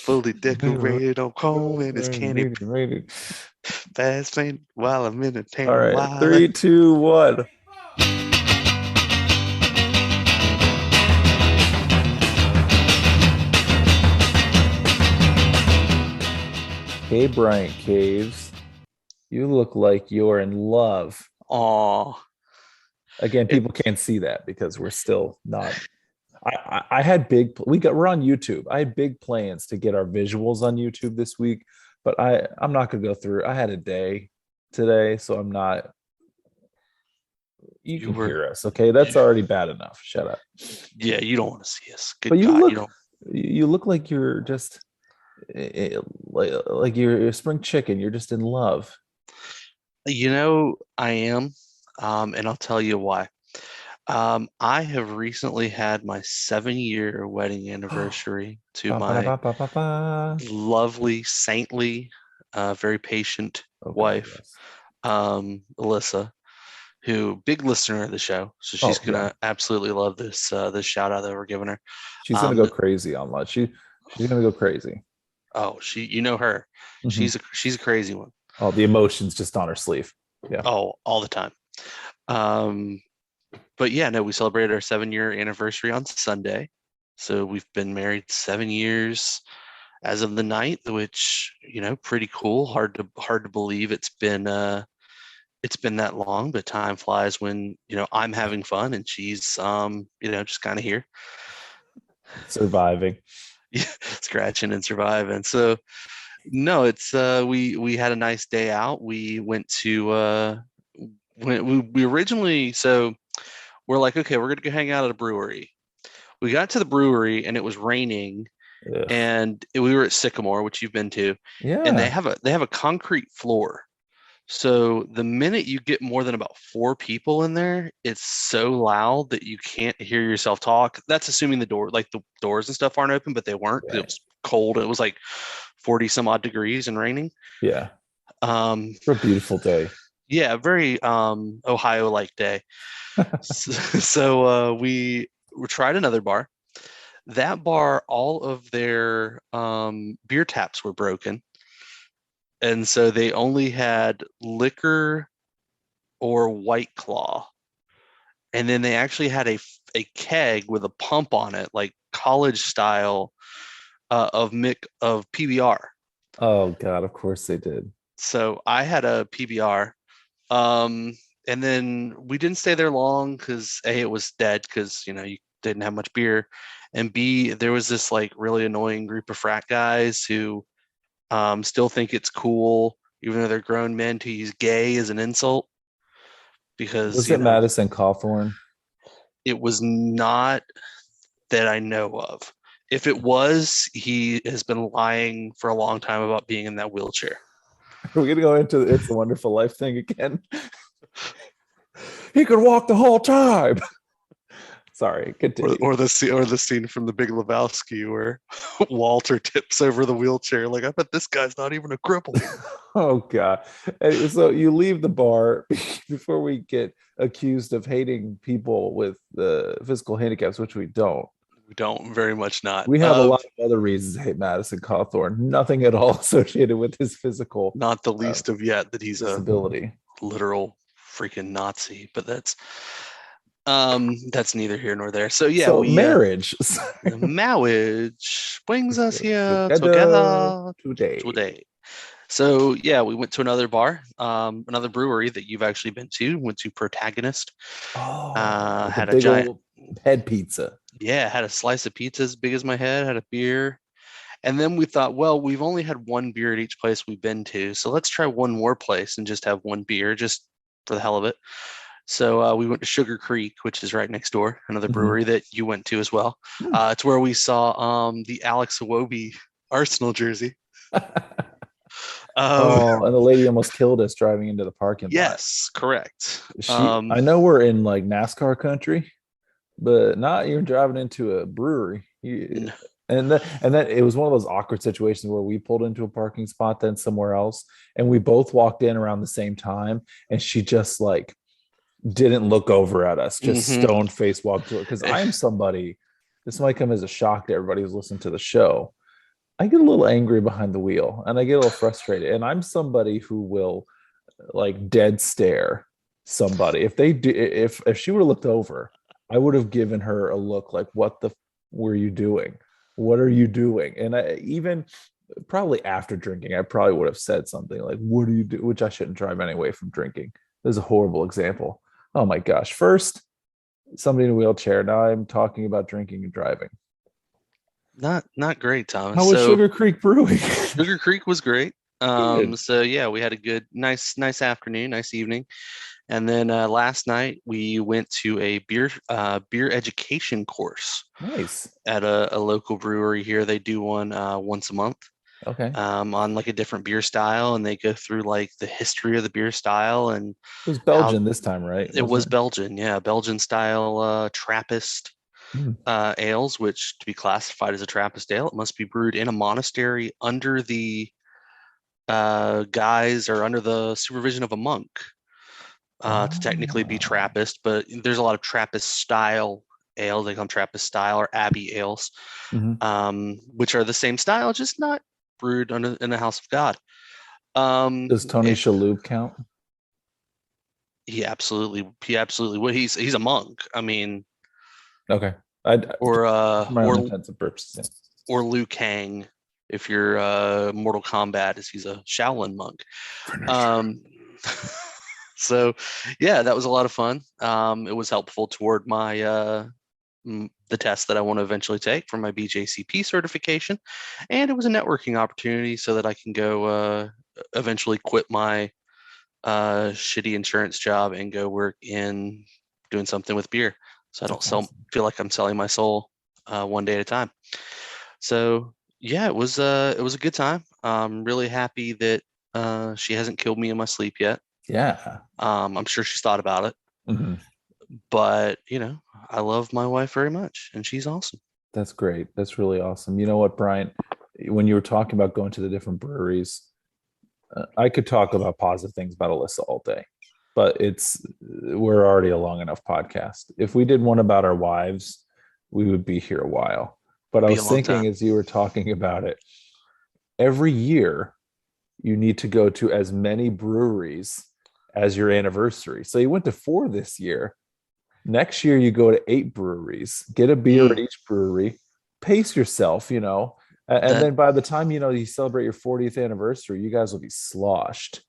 fully decorated on chrome and it's candy Rated. fast lane while I'm in a All tandem right, while. 3, 2, 1. Hey, Bryant Caves, you look like you're in love. Oh, Again, it, people can't see that because we're still not. I had we're on YouTube. I had big plans to get our visuals on YouTube this week, but I'm not gonna go through. I had a day today, so I'm not. You you can were, hear us, okay? That's already bad enough. Shut up. yeah, you don't want to see us. But Good God, you don't. you look like you're just like you're a spring chicken. You're just in love. I am, and I'll tell you why. I have recently had my 7-year wedding anniversary to Ba, ba, da, my ba, ba, ba, ba. lovely, saintly, very patient Okay, wife, yes. Alyssa, who big listener of the show, so she's Oh yeah, gonna absolutely love this shout out that we're giving her. she's gonna Um, go crazy on lunch. She's gonna go crazy. oh, you know her, Hmm. she's a crazy one. Oh, the emotions just on her sleeve. Yeah. Oh, all the time. Um, but yeah, no, we celebrated our 7-year anniversary on Sunday, so we've been married 7 years as of the night, which pretty cool. Hard to believe it's been that long, but time flies when I'm having fun and she's just kind of here. Surviving. Scratching and surviving. So no, it's we had a nice day out. We went to we originally, so we're like, okay, we're gonna go hang out at a brewery. We got to the brewery and it was raining, Ugh. and we were at Sycamore, which you've been to, and they Yeah. have a concrete floor. So the minute you get more than about four people in there, it's so loud that you can't hear yourself talk. That's assuming the doors and stuff aren't open, but they weren't. It Right. was cold. It was like 40 some odd degrees and raining. Yeah. Um, For a beautiful day. yeah, very Ohio-like day. So, we tried another bar. That bar, all of their beer taps were broken, and so they only had liquor or White Claw. And then they actually had a keg with a pump on it, like college style, of PBR. Oh God, of course they did. So I had a PBR, um, and then we didn't stay there long because A, it was dead because you didn't have much beer, and B, there was this like really annoying group of frat guys who still think it's cool, even though they're grown men, to use gay as an insult because Was it Madison Cawthorn? it was not that I know of. If it was, he has been lying for a long time about being in that wheelchair. Are we gonna go into the It's a Wonderful Life thing again? He could walk the whole time. Sorry, Or, continue. or the scene from The Big Lebowski where Walter tips over the wheelchair. Like, I bet this guy's not even a cripple. Oh God. And so you leave the bar before we get accused of hating people with the physical handicaps, which we don't. We don't, very much not. We have a lot of other reasons to hate Madison Cawthorn, nothing at all associated with his physical Not the uh, least of yet that he's a disability. literal freaking Nazi, but that's neither here nor there. So yeah, So we marriage marriage brings us here together together today. today. So yeah, we went to another bar, another brewery that you've actually been to. Went to Protagonist. Oh, the Had a big giant, old head pizza. yeah, had a slice of pizza as big as my head. Had a beer, and then we thought, well, we've only had one beer at each place we've been to, so let's try one more place and just have one beer, just for the hell of it. So we went to Sugar Creek, which is right next door, another Mhm. brewery that you went to as well. Hmm. It's where we saw the Alex Iwobi Arsenal jersey. Um, Oh, and the lady almost killed us driving into the parking lot. yes, correct. I know we're in like NASCAR country, but not you're driving into a brewery. N- And then it was one of those awkward situations where we pulled into a parking spot, then somewhere else, and we both walked in around the same time, and she just like didn't look over at us, just mhm. stone face walked to her. Because I'm somebody, this might come as a shock to everybody who's listening to the show. I get a little angry behind the wheel and I get a little frustrated. And I'm somebody who will like dead stare somebody. If they do, if she would have looked over, I would have given her a look like, "What the were you doing? What are you doing?" And I even probably after drinking, I probably would have said something like, "What do you do?" Which I shouldn't drive anyway from drinking. This is a horrible example. Oh my gosh! First, somebody in a wheelchair. Now I'm talking about drinking and driving. Not great, Thomas. How was So Sugar Creek Brewing? Sugar Creek was great. Good. So yeah, we had a good, nice afternoon, nice evening, and then last night we went to a beer education course Nice. at a local brewery here. They do one once a month Okay. on like a different beer style, and they go through like the history of the beer style and It was how Belgian this time, right? it was Wasn't Belgian, yeah, Belgian style Trappist it? Mm. ales, which to be classified as a Trappist ale, it must be brewed in a monastery under the guise or under the supervision of a monk to technically be Ah. Trappist. But there's a lot of Trappist style ales, they call them Trappist style or Abbey ales, Mhm. which are the same style, just not brewed under in the house of God. Um, Does Tony it, Shalhoub count? he absolutely would. He's a monk. I mean, Okay. I or for my own intents and purposes. Liu Kang, if you're Mortal Kombat, is he's a Shaolin monk. Finisher. Um, so yeah, that was a lot of fun. It was helpful toward my the test that I want to eventually take for my BJCP certification, and it was a networking opportunity so that I can go eventually quit my shitty insurance job and go work in doing something with beer. So I don't That's awesome. feel like I'm selling my soul one day at a time. So yeah, it was a good time. I'm really happy that she hasn't killed me in my sleep yet. Yeah. I'm sure she's thought about it, Mhm. but I love my wife very much, and she's awesome. That's great. That's really awesome. You know what, Brian? When you were talking about going to the different breweries, I could talk about positive things about Alyssa all day, but we're already a long enough podcast. If we did one about our wives, we would be here a while. But I Be a was long time. thinking as you were talking about it, every year you need to go to as many breweries as your anniversary. So you went to 4 this year. Next year you go to 8 breweries, get a beer at Mm, each brewery, pace yourself, and that then by the time you celebrate your 40th anniversary, you guys will be sloshed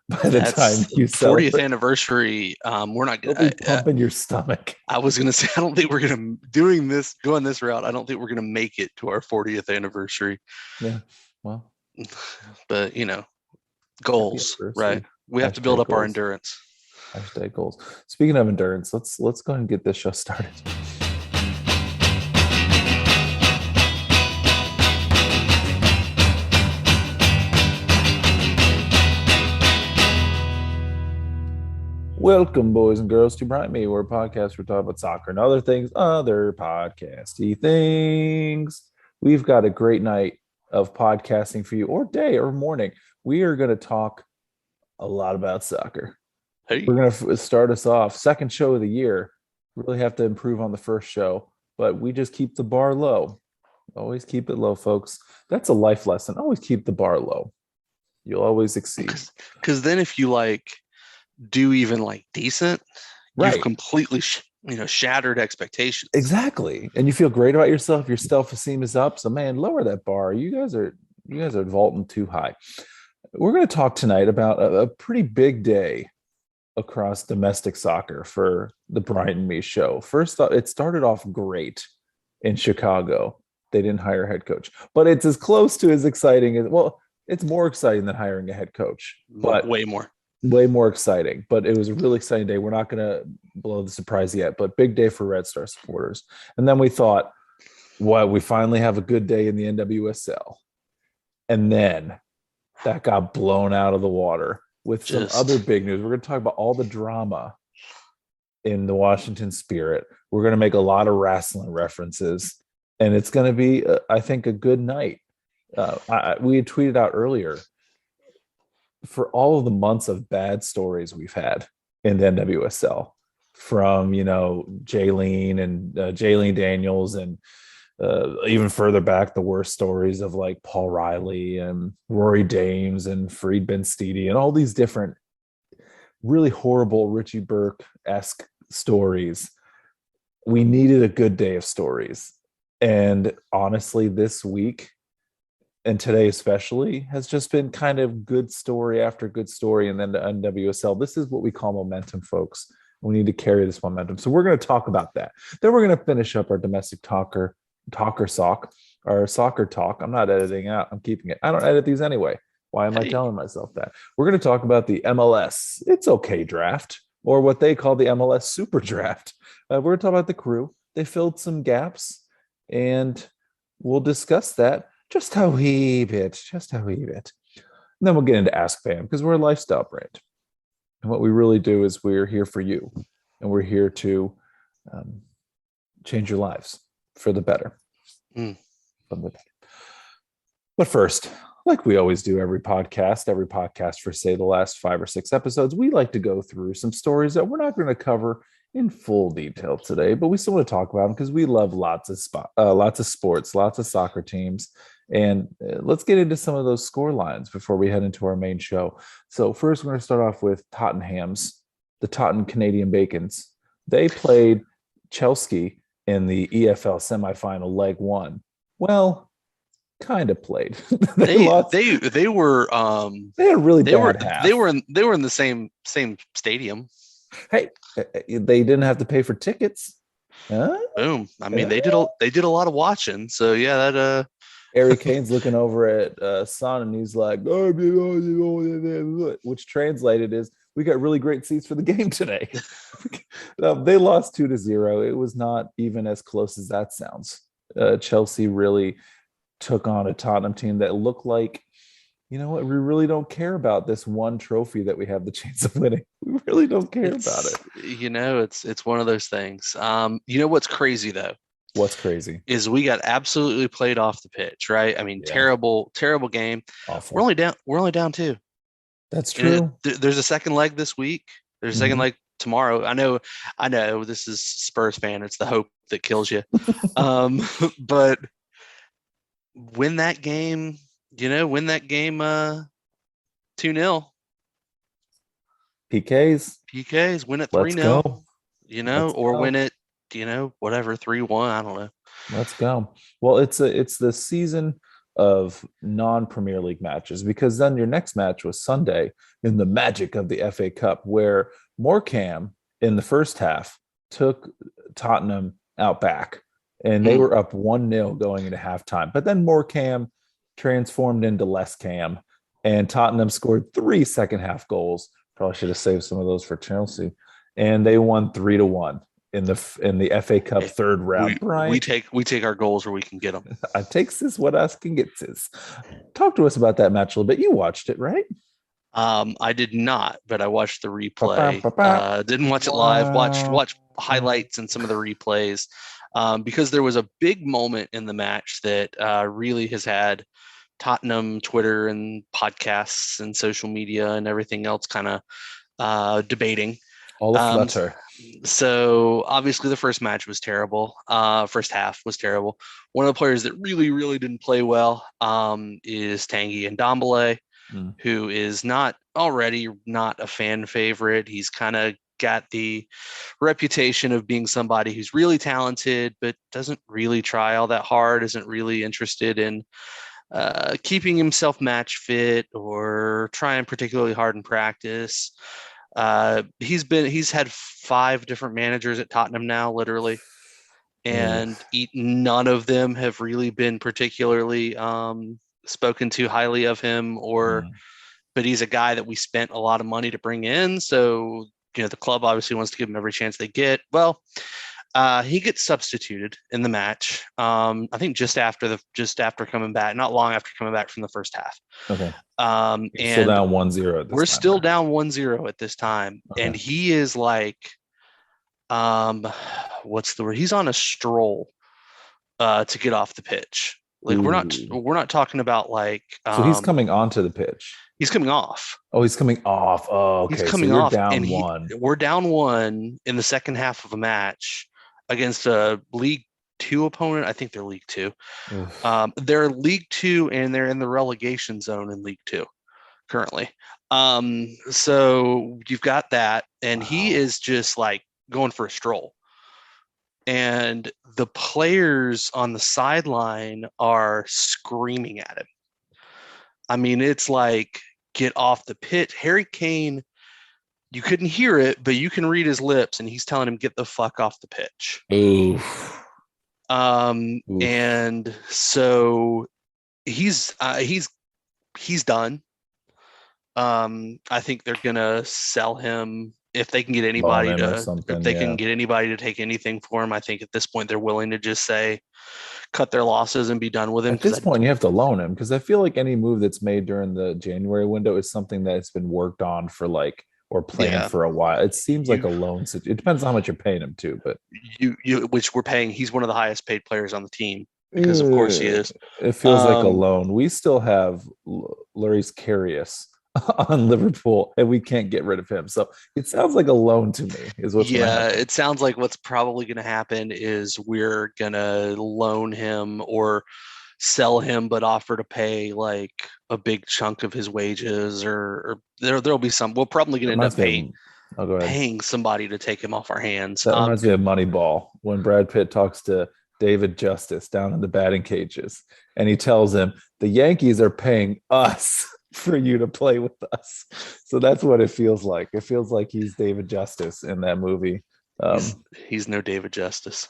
by the time that's you 40th celebrate. anniversary. We're not You'll gonna. be pumping your stomach. I was gonna say I don't think we're gonna going this route. I don't think we're gonna make it to our 40th anniversary. Yeah. Well, But happy goals, right? anniversary. We have to build Hashtag up our goals. endurance. Hashtag goals. Speaking of endurance, let's go ahead and get this show started. Welcome, boys and girls, to Bright Me, where a podcast we talk about soccer and other things, other podcasty things. We've got a great night of podcasting for you, or day or morning. We are going to talk a lot about soccer. Hey, We're going to start us off. Second show of the year. Really have to improve on the first show, but we just keep the bar low. Always keep it low, folks. That's a life lesson. Always keep the bar low. You'll always succeed. because then if you do even decent, you've Right. completely shattered expectations. Exactly. And you feel great about yourself. Your self-esteem is up. So man, lower that bar. You guys are vaulting too high. We're going to talk tonight about a pretty big day across domestic soccer for the Brian and Me show. First off, it started off great in Chicago. They didn't hire a head coach, but it's as close to as exciting as it's more exciting than hiring a head coach, but Way more. way more exciting. But it was a really exciting day. We're not going to blow the surprise yet, but big day for Red Star supporters. And then we thought, well, we finally have a good day in the NWSL. And then that got blown out of the water with some Just other big news. We're going to talk about all the drama in the Washington Spirit. We're going to make a lot of wrestling references, and it's going to be, I think, a good night. We had tweeted out earlier for all of the months of bad stories we've had in the NWSL from Jaylene and Jaylene Daniels and Even further back, the worst stories of like Paul Riley and Rory Dames and Freed Ben Steedy and all these different really horrible Richie Burke-esque stories. We needed a good day of stories. And honestly, this week and today especially has just been kind of good story after good story. And then the NWSL, this is what we call momentum, folks. We need to carry this momentum. So we're going to talk about that. Then we're going to finish up our domestic talker sock, our soccer talk. I'm not editing out. I'm keeping it. I don't edit these anyway. Why am I telling myself that? We're going to talk about the MLS It's Okay draft, or what they call the MLS Super Draft. We're going to talk about the Crew. They filled some gaps, and we'll discuss that just a wee bit. And then we'll get into Ask Fam, because we're a lifestyle brand. And what we really do is we're here for you, and we're here to change your lives for the better. But first, like we always do every podcast for, say, the last 5 or 6 episodes, we like to go through some stories that we're not going to cover in full detail today, but we still want to talk about them because we love lots of sports, lots of soccer teams. And let's get into some of those score lines before we head into our main show. So first, we're going to start off with Tottenham's, the Tottenham Canadian Bacons. They played Chelsea in the EFL semifinal leg 1. Well, kind of played. They lost. They were they had a really bad half. They were in the same stadium. Hey, they didn't have to pay for tickets. Boom. I mean, they did a lot of watching. So yeah, that Harry Kane's looking over at Son, and he's like, which translated is, we got really great seats for the game today. They lost 2-0. It was not even as close as that sounds. Chelsea really took on a Tottenham team that looked like, you know what, we really don't care about this one trophy that we have the chance of winning. We really don't care about it. You know, it's one of those things. You know what's crazy though? What's crazy is we got absolutely played off the pitch, right? I mean, terrible game. Awful. We're only down 2. That's true. There's a second leg this week. There's a second leg tomorrow. I know this is Spurs fan. It's the hope that kills you. But win that game 2-0. PKs, win it 3-0. Win it, whatever, 3-1. I don't know. Let's go. Well, it's the season of non-Premier League matches, because then your next match was Sunday in the magic of the FA Cup, where Morecambe in the first half took Tottenham out back, and they were up 1-0 going into halftime. But then Morecambe transformed into less Cam, and Tottenham scored 3 second half goals. Probably should have saved some of those for Chelsea, and they won 3-1 in the FA Cup third round. We take our goals where we can get them. I takes this what us can get this. Talk to us about that match a little bit. You watched it, right? I did not, but I watched the replay. Didn't watch it live. Watched highlights and some of the replays, because there was a big moment in the match that really has had Tottenham Twitter and podcasts and social media and everything else kind of debating. All aflutter. So obviously the first match was terrible. First half was terrible. One of the players that really, really didn't play well is Tanguy Ndombele, who is not a fan favorite. He's kind of got the reputation of being somebody who's really talented, but doesn't really try all that hard, isn't really interested in keeping himself match fit or trying particularly hard in practice. He's had 5 different managers at Tottenham now, literally, and none of them have really been particularly spoken too highly of him, but he's a guy that we spent a lot of money to bring in. So, the club obviously wants to give him every chance they get. Well, he gets substituted in the match. I think just after coming back, not long after coming back from the first half. Okay. And still down 1-0. We're still down 1-0 at this time. Okay. And he is like, what's the word? He's on a stroll to get off the pitch. Like, we're not talking about like. So he's coming onto the pitch. He's coming off. Oh, he's coming off. Oh, okay. He's coming off. Down 1. We're down 1 in the second half of a match against a league Two opponent. I think they're League Two. Oof. They're League Two, and they're in the relegation zone in League Two currently. So you've got that, and he Wow. is just like going for a stroll. And the players on the sideline are screaming at him. I mean, it's like, get off the pitch. Harry Kane, you couldn't hear it, but you can read his lips, and he's telling him, get the fuck off the pitch. Oof. Oof. And so he's done. I think they're gonna sell him if they can get Loan anybody him or to if something. they can Yeah. get anybody to take anything for him. I think at this point they're willing to just say cut their losses and be done with him At because this point, you have to loan him because I feel like any move that's made during the January window is something that's been worked on for like or planned yeah for a while. It seems like you a loan. It depends on how much you're paying him to, but you which we're paying. He's one of the highest paid players on the team because of course he uh, is. it feels like a Um, loan. We still have Larry's Carius on Liverpool, and we can't get rid of him. So it sounds like a loan to me. Is what's going to Yeah, happen. it sounds like what's probably going to happen is we're going to loan him or sell him, but offer to pay like a big chunk of his wages, or there'll be some. We're probably going That to end up reminds me of. Oh, go ahead. paying somebody to take him off our hands. That reminds me of Moneyball when Brad Pitt talks to David Justice down in the batting cages, and he tells him the Yankees are paying us for you to play with us. So that's what it feels like. It feels like he's David Justice in that movie. he's Um, he's no David Justice.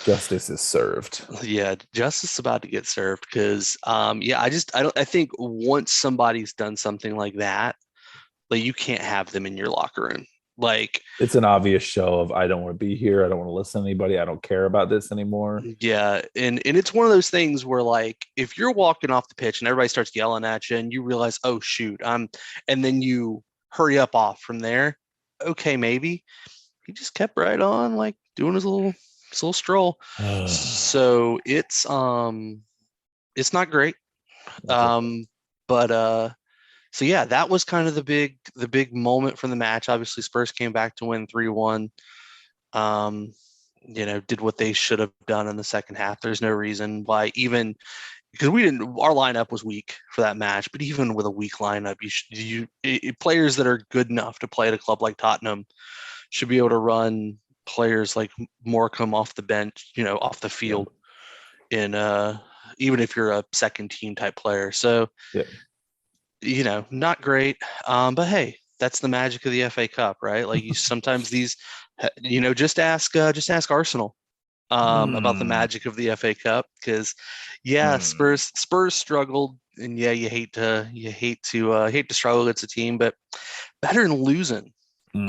Justice is served. Yeah, Justice is about to get served because yeah, I think once somebody's done something like that, like you can't have them in your locker room. Like, It's an obvious show of I don't want to be here. I don't want to listen to anybody. I don't care about this anymore. yeah, and it's one of those things where like if you're walking off the pitch and everybody starts yelling at you and you realize, oh shoot, and then you hurry up off from there, okay, maybe. He just kept right on like doing his little stroll. So it's not great. Um, but so yeah, that was kind of the big moment from the match. Obviously, Spurs came back to win 3-1. Um, did what they should have done in the second half. There's no reason why, even because our lineup was weak for that match, but even with a weak lineup, players that are good enough to play at a club like Tottenham should be able to run players like Morecambe off the bench, off the Yeah. field in even if you're a second team type player. So, Yeah. not great. But hey, that's the magic of the FA Cup, right? Like you sometimes these, just ask Arsenal about the Hmm. magic of the FA Cup because, yeah, Hmm. Spurs struggled, and yeah, you hate to struggle against a team, but better than losing. So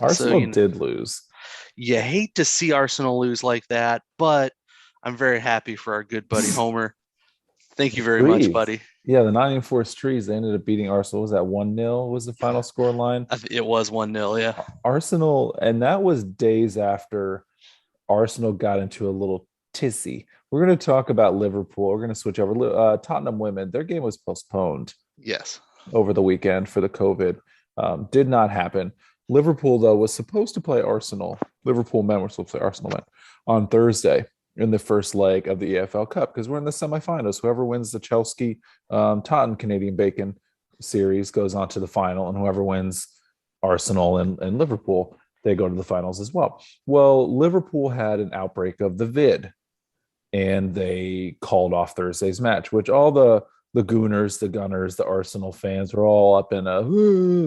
Arsenal did lose. you hate to see Arsenal lose like that, but I'm very happy for our good buddy Homer. Thank you very much, Trees. buddy. Yeah, the Nottingham Forest Trees, they ended up beating Arsenal. Was that 1-0 was the final score line? It was 1-0, yeah. Arsenal, and that was days after Arsenal got into a little tizzy. We're going to talk about Liverpool. We're going to switch over. Tottenham women, their game was postponed Yes. over the weekend for the COVID. Did not happen. Liverpool, though, was supposed to play Arsenal. Liverpool men were supposed to play Arsenal men on Thursday in the first leg of the EFL Cup because we're in the semifinals. Whoever wins the Chelsea Tottenham Canadian Bacon series goes on to the final, and whoever wins Arsenal and Liverpool, they go to the finals as well. Well, Liverpool had an outbreak of the vid, and they called off Thursday's match, which all the Gooners, the Gunners, the Arsenal fans are all up in a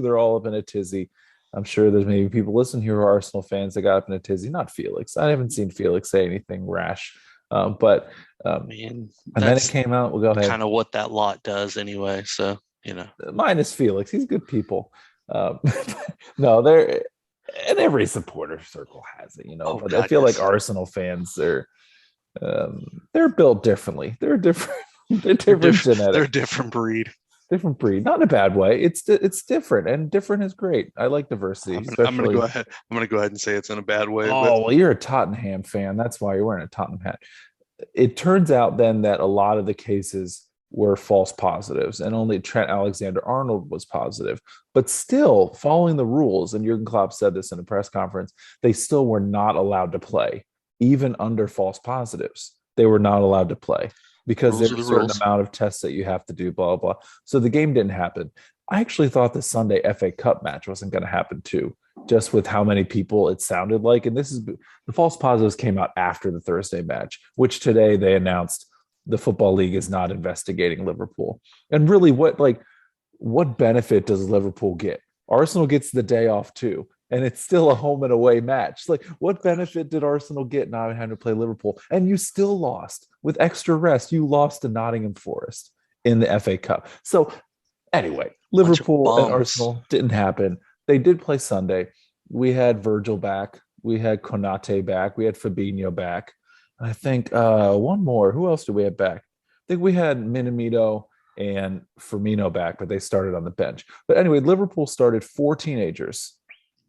they're all up in a tizzy. I'm sure there's maybe people listening here who are Arsenal fans that got up in a tizzy. Not Felix. I haven't seen Felix say anything rash, but I mean, and then it that's came out. We'll go ahead. kind of what that lot does anyway. So, Minus Felix, he's good people. No, they're and every supporter circle has it, oh But I God, feel like yes. Arsenal fans they're built differently. They're different. They're They're different different. They're genetic, a different breed. different breed. Not in a bad way. It's different, and different is great. I like diversity, I'm gonna go especially. ahead. I'm gonna go ahead and say it's in a bad way, but Oh well, you're a Tottenham fan. That's why you're wearing a Tottenham hat. It turns out then that a lot of the cases were false positives, and only Trent Alexander-Arnold was positive. But still, following the rules, and Jurgen Klopp said this in a press conference, they still were not allowed to play even under false positives, they were not allowed to play because Rules there's are a the certain rules. amount of tests that you have to do, blah, blah. So the game didn't happen. I actually thought the Sunday FA Cup match wasn't going to happen too, just with how many people it sounded like. And this is the false positives came out after the Thursday match, which today they announced the Football League is not investigating Liverpool. And really, what benefit does Liverpool get? Arsenal gets the day off too, and it's still a home and away match. Like, what benefit did Arsenal get not having to play Liverpool? And you still lost with extra rest. You lost to Nottingham Forest in the FA Cup. So anyway, Bunch of Liverpool and bums. Arsenal didn't happen. They did play Sunday. We had Virgil back. We had Konate back. We had Fabinho back. I think one more. Who else do we have back? I think we had Minamino and Firmino back, but they started on the bench. But anyway, Liverpool started 4 teenagers.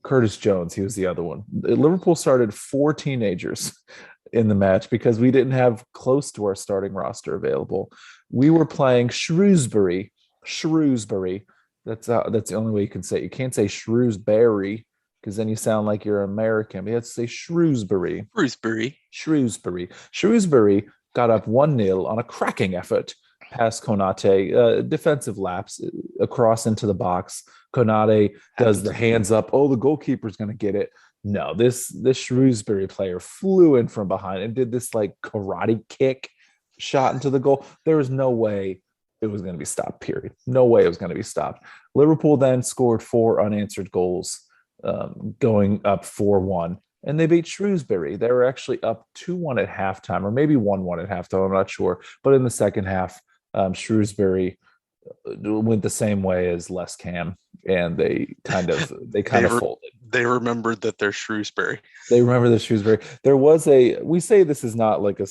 Curtis Jones, he was the other one. Liverpool started 4 teenagers in the match because we didn't have close to our starting roster available. We were playing Shrewsbury. Shrewsbury. That's the only way you can say it. You can't say Shrewsbury because then you sound like you're American. You have to say Shrewsbury. Shrewsbury. Shrewsbury. Shrewsbury got up 1-0 on a cracking effort past Konate. Defensive lapse across into the box. Konate does the hands up. Oh, the goalkeeper's going to get it. No, this Shrewsbury player flew in from behind and did this like karate kick shot into the goal. There was no way it was going to be stopped, period. No way it was going to be stopped. Liverpool then scored 4 unanswered goals, going up 4-1. And they beat Shrewsbury. They were actually up 2-1 at halftime, or maybe 1-1 at halftime. I'm not sure. But in the second half, Shrewsbury went the same way as Les Cam, and they kind of folded. They remembered that they're Shrewsbury. They remember the Shrewsbury. There was we say this is not like a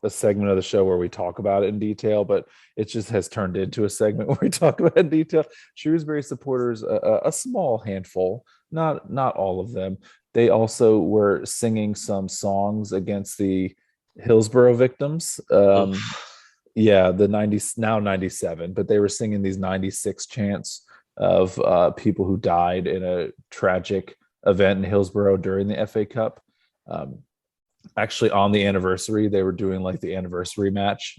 segment of the show where we talk about it in detail, but it just has turned into a segment where we talk about it in detail. Shrewsbury supporters, a small handful, not all of them. They also were singing some songs against the Hillsborough victims. Yeah, the 90s, now 97, but they were singing these 96 chants of people who died in a tragic event in Hillsborough during the FA Cup. Actually, on the anniversary, they were doing like the anniversary match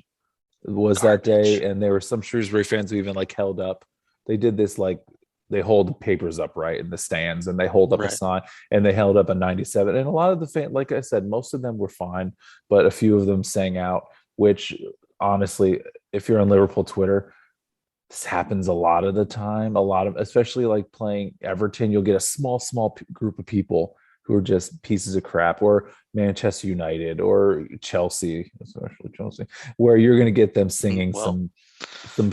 was that day, and there were some Shrewsbury fans who even like held up. They did this like they hold the papers up right in the stands, and they hold up a sign, and they held up a 97. And a lot of the fans, like I said, most of them were fine, but a few of them sang out, which honestly, if you're on Liverpool Twitter, this happens a lot of the time. Especially like playing Everton, you'll get a small group of people who are just pieces of crap, or Manchester United or Chelsea, especially Chelsea, where you're going to get them singing some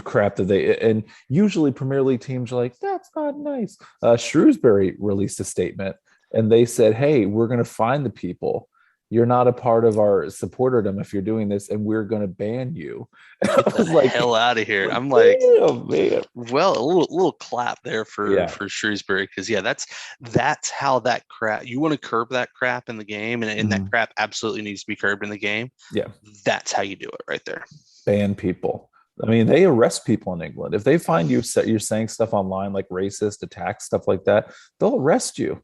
crap that and usually Premier League teams are like, that's not nice. Shrewsbury released a statement and they said, hey, we're going to find the people. You're not a part of our supporterdom if you're doing this, and we're going to ban you. Get the hell out of here. I'm like, oh, man. Well, a little clap there for Shrewsbury, because that's how that crap, you want to curb that crap in the game, and that crap absolutely needs to be curbed in the game. Yeah, that's how you do it right there. Ban people. I mean, they arrest people in England if they find you're saying stuff online like racist attacks, stuff like that. They'll arrest you.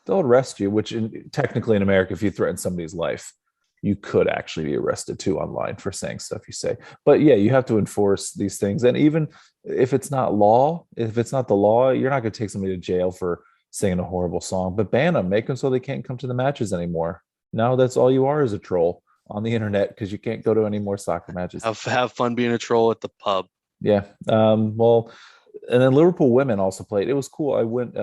Which technically in America, if you threaten somebody's life, you could actually be arrested too online for saying stuff you say. But yeah, you have to enforce these things. And even if it's not the law, you're not going to take somebody to jail for singing a horrible song, but ban them, make them so they can't come to the matches anymore. Now that's all you are, is a troll on the internet, because you can't go to any more soccer matches. Have fun being a troll at the pub. Yeah. Well, and then Liverpool women also played. It was cool. I went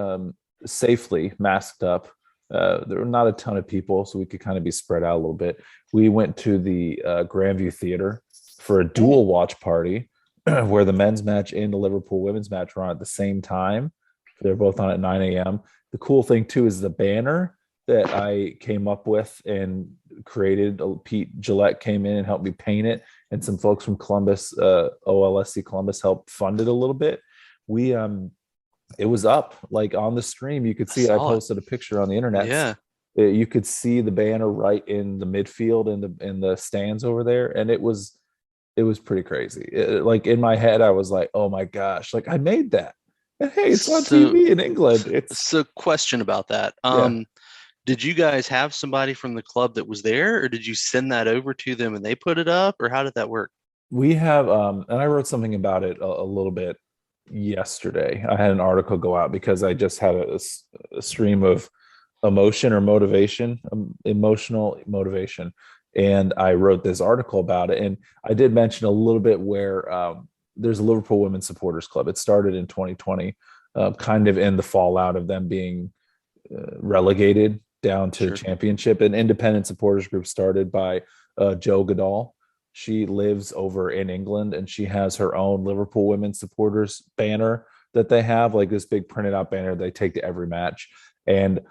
safely masked up. There were not a ton of people, so we could kind of be spread out a little bit. We went to the Grandview Theater for a dual watch party where the men's match and the Liverpool women's match were on at the same time. They're both on at 9 a.m. The cool thing too is the banner that I came up with and created. Pete Gillette came in and helped me paint it, and some folks from Columbus, OLSC Columbus, helped fund it a little bit. It was up like on the stream. You could see it. I posted a picture on the internet. Yeah. You could see the banner right in the midfield in the stands over there. And it was pretty crazy. Like in my head, I was like, oh my gosh, like I made that. And hey, it's on TV in England. It's a question about that. did you guys have somebody from the club that was there, or did you send that over to them and they put it up, or how did that work? We have, and I wrote something about it a little bit yesterday. I had an article go out because I just had a stream of emotion or motivation, emotional motivation. And I wrote this article about it. And I did mention a little bit where there's a Liverpool Women's Supporters Club. It started in 2020, kind of in the fallout of them being relegated down to Sure. championship. An independent supporters group started by Joe Goodall. She lives over in England and she has her own Liverpool Women's Supporters banner that they have, like this big printed out banner they take to every match. And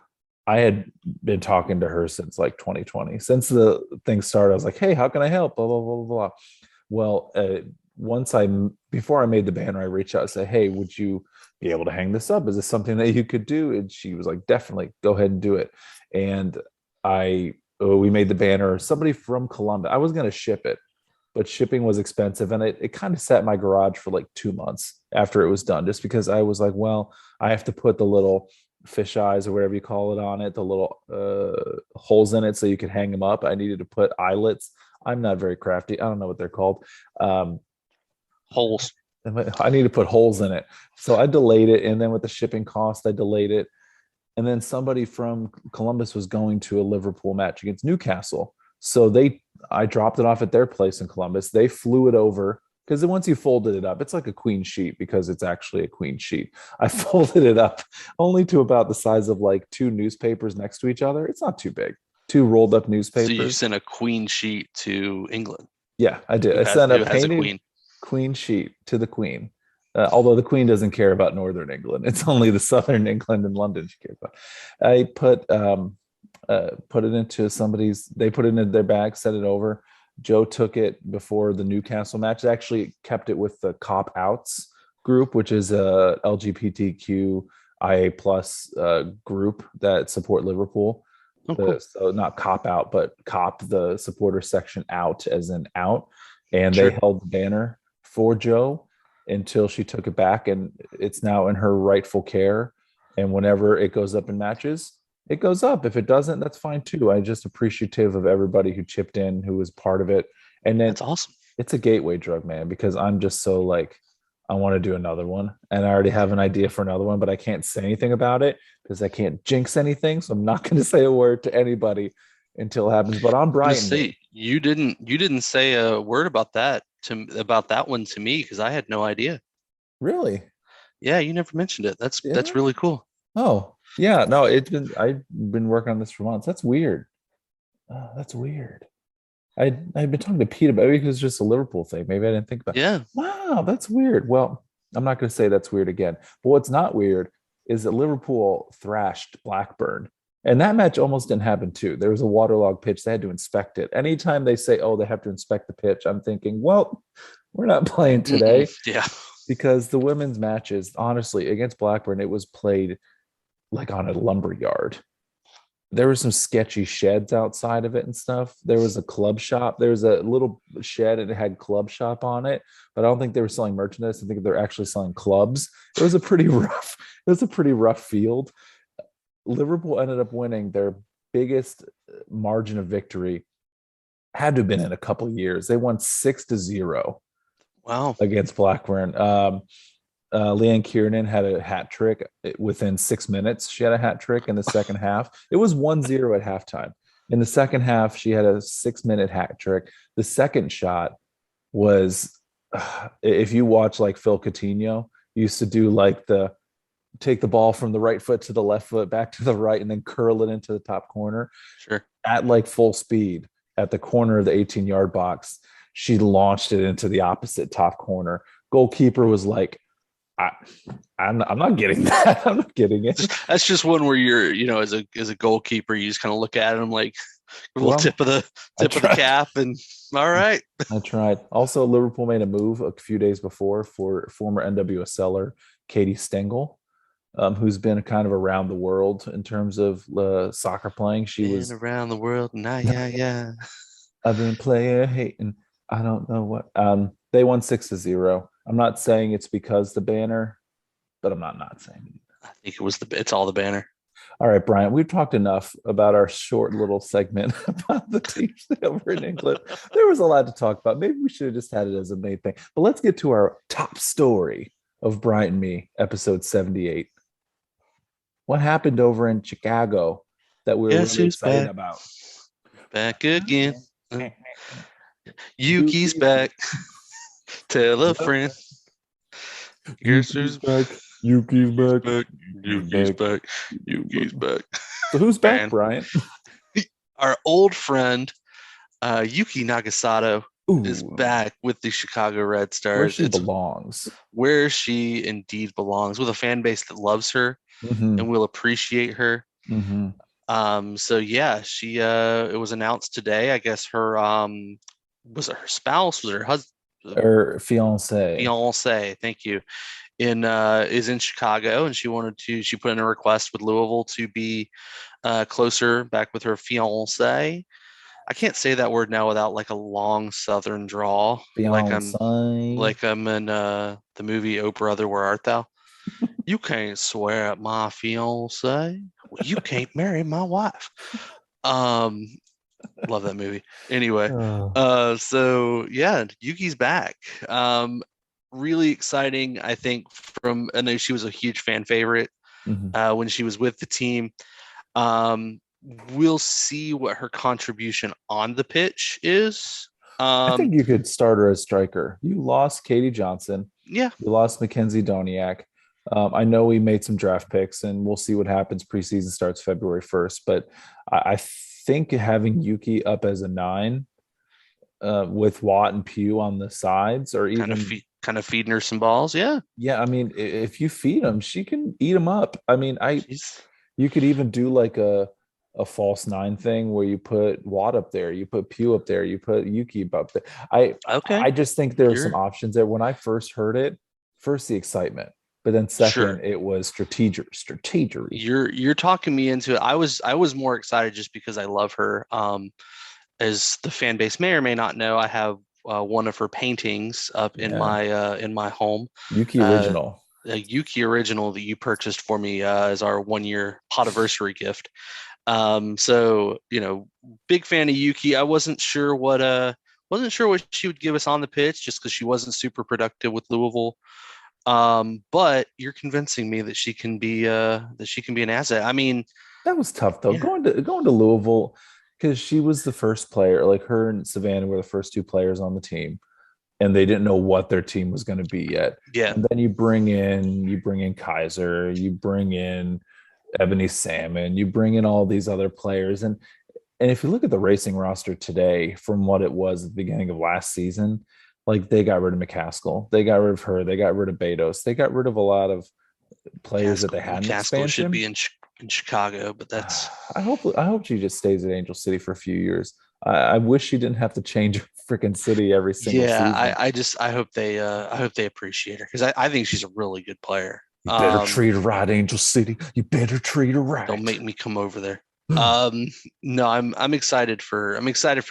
I had been talking to her since like 2020. Since the thing started, I was like, hey, how can I help? Blah, blah, blah, blah, blah. Well, before I made the banner, I reached out and said, hey, would you be able to hang this up? Is this something that you could do? And she was like, definitely go ahead and do it. And we made the banner. Somebody from Columbus, I was going to ship it, but shipping was expensive. And it kind of sat in my garage for like 2 months after it was done, just because I was like, well, I have to put the little fish eyes or whatever you call it on it, the little holes in it so you can hang them up. I needed to put eyelets. I'm not very crafty. I don't know what they're called. Holes. I need to put holes in it. So I delayed it. And then with the shipping cost, I delayed it. And then somebody from Columbus was going to a Liverpool match against Newcastle. So I dropped it off at their place in Columbus. They flew it over because once you folded it up, it's like a queen sheet because it's actually a queen sheet. I folded it up only to about the size of like two newspapers next to each other. It's not too big. Two rolled up So you newspapers. sent a queen sheet to England. Yeah, I did. Who I has sent a who has a painted queen? queen sheet to the queen. Although the queen doesn't care about Northern England, it's only the Southern England and London she cares about. I put it into somebody's. They put it in their bag, set it over. Joe took it before the Newcastle match. They actually kept it with the Cop Outs group, which is a LGBTQIA plus group that support Liverpool. Oh, cool. So not cop out, but cop the supporter section out as in out. And they Sure. held the banner for Joe until she took it back, and it's now in her rightful care. And whenever it goes up in matches, it goes up. If it doesn't, that's fine too. I just appreciative of everybody who chipped in, who was part of it. And then That's awesome. it's a gateway drug, man, because I'm just so like, I want to do another one. And I already have an idea for another one, but I can't say anything about it because I can't jinx anything. So I'm not going to say a word to anybody until it happens. But on I'm gonna Brighton, say you didn't say a word about that one to me because I had no idea. really? Yeah, you never mentioned it. That's Yeah. really cool. Oh, yeah. No, I've been working on this for months. That's weird. Oh, that's weird. I've been talking to Pete about it because it's just a Liverpool thing. Maybe I didn't think about it. Yeah. Wow, that's weird. Well, I'm not going to say that's weird again. But what's not weird is that Liverpool thrashed Blackburn. And that match almost didn't happen too. There was a waterlogged pitch. They had to inspect it. Anytime they say, oh, they have to inspect the pitch, I'm thinking, well, we're not playing Mm-mm. today Yeah. because the women's matches, honestly, against Blackburn, it was played like on a lumber yard. There were some sketchy sheds outside of it and stuff. There was a club shop. There was a little shed and it had club shop on it, but I don't think they were selling merchandise. I think they're actually selling clubs. It was a pretty rough, it was a pretty rough field. Liverpool ended up winning their biggest margin of victory. Had to have been in a couple of years. They won 6-0 Wow. against Blackburn. Leanne Kiernan had a hat trick within 6 minutes. She had a hat trick in the second half. It was 1-0 at halftime. In the second half, she had a 6-minute hat trick. The second shot was, if you watch like Phil Coutinho used to do like the take the ball from the right foot to the left foot, back to the right, and then curl it into the top corner Sure. at like full speed at the corner of the 18-yard box. She launched it into the opposite top corner. Goalkeeper was like, I'm not getting that. I'm not getting it. That's just one where you're, as a goalkeeper, you just kind of look at him like a little Well, tip of the cap, and all right. I tried. Also, Liverpool made a move a few days before for former NWSLer Katie Stengel, who's been kind of around the world in terms of soccer playing. She Been was, around the world, yeah. I've been player hating. I don't know what. They won 6-0. I'm not saying it's because the banner, but I'm not saying it. I think it's all the banner. All right, Brian, we've talked enough about our short little segment about the teams over in England. There was a lot to talk about. Maybe we should have just had it as a main thing. But let's get to our top story of Brian and Me, episode 78. What happened over in Chicago that we were Guess really who's excited back? about? Back again. Yuki's Yuki. back. Tell a friend. Guess Yuki's who's back. Yuki's back. back? Yuki's Yuki's back. back. Yuki's back. So who's back, Man, Brian? our old friend Yuki Nagasato is Ooh, back with the Chicago Red where Stars. she It's belongs. where she indeed belongs, with a fan base that loves her Mm-hmm. and will appreciate her. Mm-hmm. So yeah, she it was announced today. I guess her was it her spouse, was it her husband, Her fiance. fiance, thank you, in is in Chicago, and she put in a request with Louisville to be closer back with her fiance. I can't say that word now without like a long southern drawl, Fiance. like I'm in the movie Oh Brother, Where Art Thou? You can't swear at my fiance. Well, you can't marry my wife. Um, love that movie. Anyway, Oh. so yeah, Yuki's back. Really exciting, I think, I know she was a huge fan favorite Mhm. when she was with the team. Um, we'll see what her contribution on the pitch is. I Um, think you could start her as striker. You lost Katie Johnson. yeah, You lost Mackenzie Doniak. I know we made some draft picks, and we'll see what happens. Preseason starts February 1st, but I think having Yuki up as a 9 with Watt and Pugh on the sides, or even kind of feeding her some balls. Yeah, yeah, I mean, if you feed them, she can eat them up. I mean, she's you could even do like a false 9 thing where you put Watt up there, you put Pew up there, you put Yuki up there. I okay. just think there are some You're options there. When I first heard it, first the excitement, but then second sure. it was strategery. You're talking me into it. I was more excited just because I love her. As the fan base may or may not know, I have one of her paintings up Yeah, in my home. Yuki Uh, original. a Yuki original that you purchased for me as our 1 year potiversary gift. So big fan of Yuki. I wasn't sure what she would give us on the pitch just because she wasn't super productive with Louisville. But you're convincing me that she can be an asset. I mean, That was tough though. yeah, Going to Louisville because she was the first player. Like her and Savannah were the first 2 players on the team, and they didn't know what their team was going to be yet. yeah, And then you bring in Kaiser, you bring in Ebony Salmon, you bring in all these other players, and if you look at the racing roster today from what it was at the beginning of last season, like they got rid of McCaskill, they got rid of her, they got rid of Betos, they got rid of a lot of players that they had in McCaskill should expansion. be in Chicago, but that's I hope she just stays at Angel City for a few years. I wish she didn't have to change freaking city every single yeah. season. I hope they appreciate her because I think she's a really good player. You better treat her right, Angel City. You better treat her Don't right. make me come over there. Um, no, I'm excited for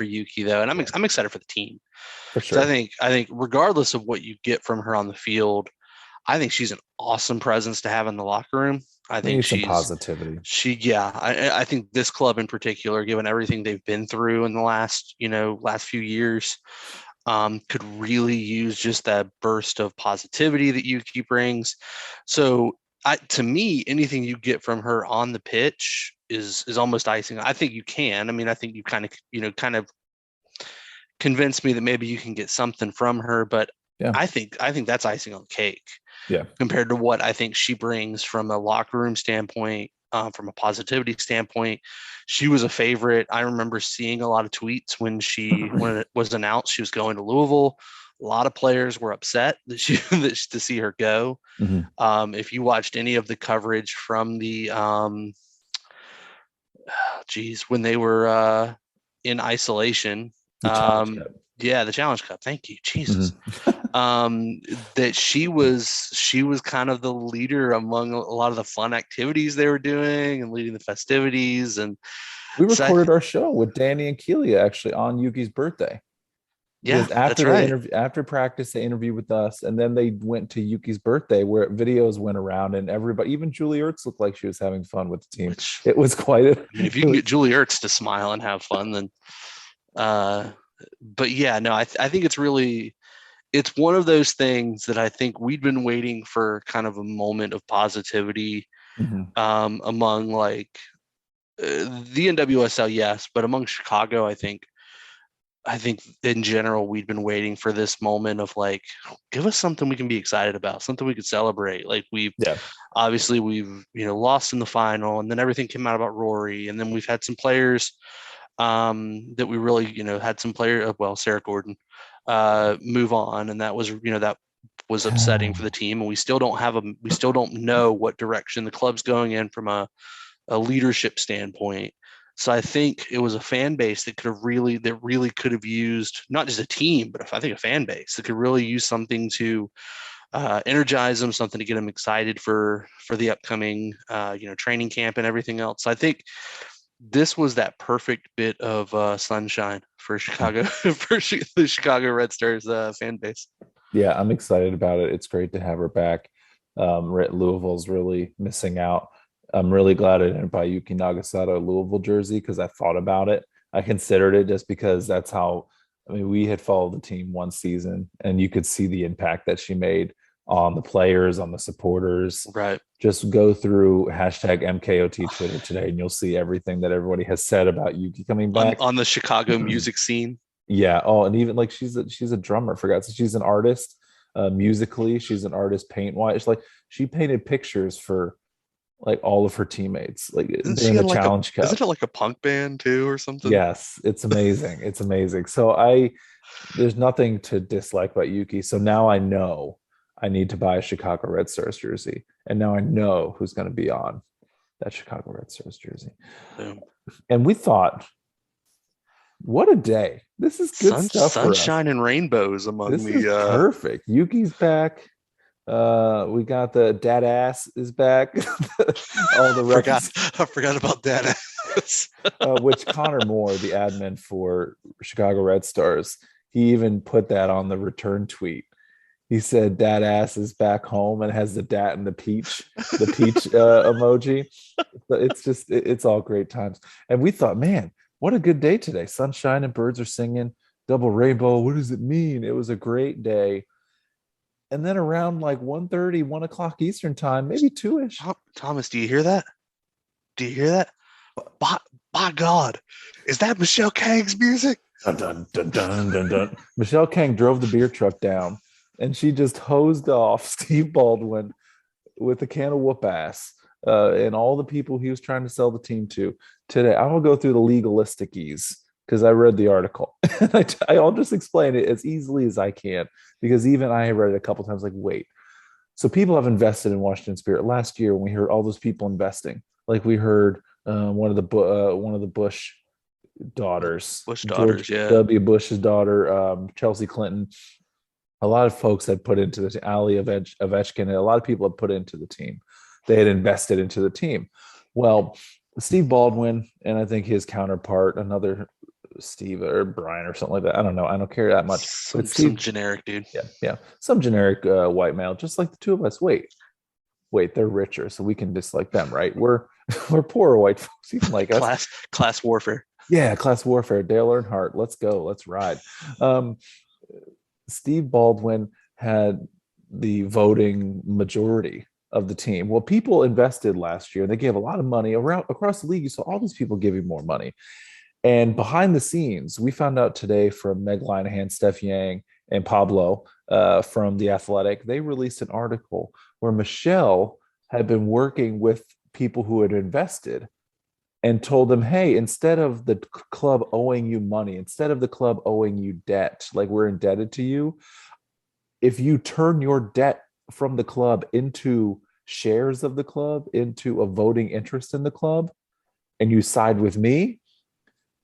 Yuki though, and Yeah, I'm excited for the team for because sure. I think regardless of what you get from her on the field, I think she's an awesome presence to have in the locker room. I We think need some positivity. I think this club in particular, given everything they've been through in the last few years, could really use just that burst of positivity that Yuki brings. So, to me, anything you get from her on the pitch is almost icing. I think you can. I mean, I think you kind of convinced me that maybe you can get something from her, but Yeah. I think that's icing on the cake Yeah. compared to what I think she brings from a locker room standpoint, from a positivity standpoint. She was a favorite. I remember seeing a lot of tweets when it was announced she was going to Louisville. A lot of players were upset that to see her go. Mhm. If you watched any of the coverage from the when they were in isolation, The Challenge Cup. yeah, the Challenge Cup. Thank you, Jesus. Mhm. That she was kind of the leader among a lot of the fun activities they were doing and leading the festivities. And We so recorded our show with Danny and Kelia actually on Yuki's birthday. Yeah, because after that's they right. interview after practice they interviewed with us, and then they went to Yuki's birthday where videos went around and everybody, even Julie Ertz, looked like she was having fun with the team. Which, It was quite a I mean, if you it can was, get Julie Ertz to smile and have fun, then uh but yeah, no, I think it's one of those things that I think we'd been waiting for kind of a moment of positivity Mhm. among like the NWSL, yes, but among Chicago, I think in general we'd been waiting for this moment of like, give us something we can be excited about, something we could celebrate. Like Yeah. we've lost in the final, and then everything came out about Rory, and then we've had some players that we really had some player well Sarah Gordon move on, and that was that was upsetting for the team, and we still don't know what direction the club's going in from a leadership standpoint. So I think it was a fan base that really could have used not just a team, but I think a fan base that could really use something to energize them, something to get them excited for the upcoming training camp and everything else. So I think this was that perfect bit of sunshine for Chicago for the Chicago Red Stars fan base. Yeah, I'm excited about it. It's great to have her back. Louisville's really missing out. I'm really glad I didn't buy Yuki Nagasato a Louisville jersey because I thought about it. I considered it just because that's how, I mean, we had followed the team one season and you could see the impact that she made on the players, on the supporters. Right. Just go through hashtag MKOT Twitter today and you'll see everything that everybody has said about Yuki coming back. On the Chicago music scene. Yeah. Oh, and even like she's a drummer. Forgot, so she's an artist. Musically, she's an artist. Paint wise, like she painted pictures for like all of her teammates, like Isn't during she the in like a Challenge isn't Cup. it like a punk band too or something? Yes, it's amazing. It's amazing. So there's nothing to dislike about Yuki. So now I know I need to buy a Chicago Red Stars jersey, and now I know who's going to be on that Chicago Red Stars jersey. Boom. And we thought, what a day! This is good stuff for us. Sunshine and rainbows among This is the perfect. Yuki's back. We got the dad ass is back. All the references. I forgot about that. Which Connor Moore, the admin for Chicago Red Stars, he even put that on the return tweet. He said dad ass is back home and has the dat and the peach emoji. It's just it's all great times. And we thought, man, what a good day today. Sunshine and birds are singing, double rainbow. What does it mean? It was a great day. And then around like 1:30, 1 o'clock Eastern time, maybe 2-ish. Thomas, do you hear that? Do you hear that? By God, is that Michele Kang's music? Dun, dun, dun, dun, dun, dun. Michele Kang drove the beer truck down and she just hosed off Steve Baldwin with a can of whoop ass and all the people he was trying to sell the team to today. I will go through the legalisticese because I read the article. I'll just explain it as easily as I can because even I have read it a couple times. Like, wait, so people have invested in Washington Spirit last year when we heard all those people investing. Like we heard one of the Bush daughters, Bush daughters, George yeah. W. Bush's daughter, Chelsea Clinton. A lot of folks had put into the Ali Ovechkin, and a lot of people had put into the team. They had invested into the team. Well, Steve Baldwin, and I think his counterpart, another Steve or Brian or something like that. I don't know. I don't care that much. But Some Steve, generic dude. yeah, some generic white male, just like the two of us. Wait, they're richer, so we can dislike them, right? We're poor white folks, even like us. Class warfare. Yeah, class warfare. Dale Earnhardt, let's go, let's ride. Steve Baldwin had the voting majority of the team. Well, people invested last year. They gave a lot of money around across the league. You saw all these people giving more money. And behind the scenes, we found out today from Meg Linehan, Steph Yang, and Pablo from The Athletic, they released an article where Michele had been working with people who had invested and told them, hey, instead of the club owing you money, instead of the club owing you debt, like we're indebted to you, if you turn your debt from the club into shares of the club, into a voting interest in the club, and you side with me,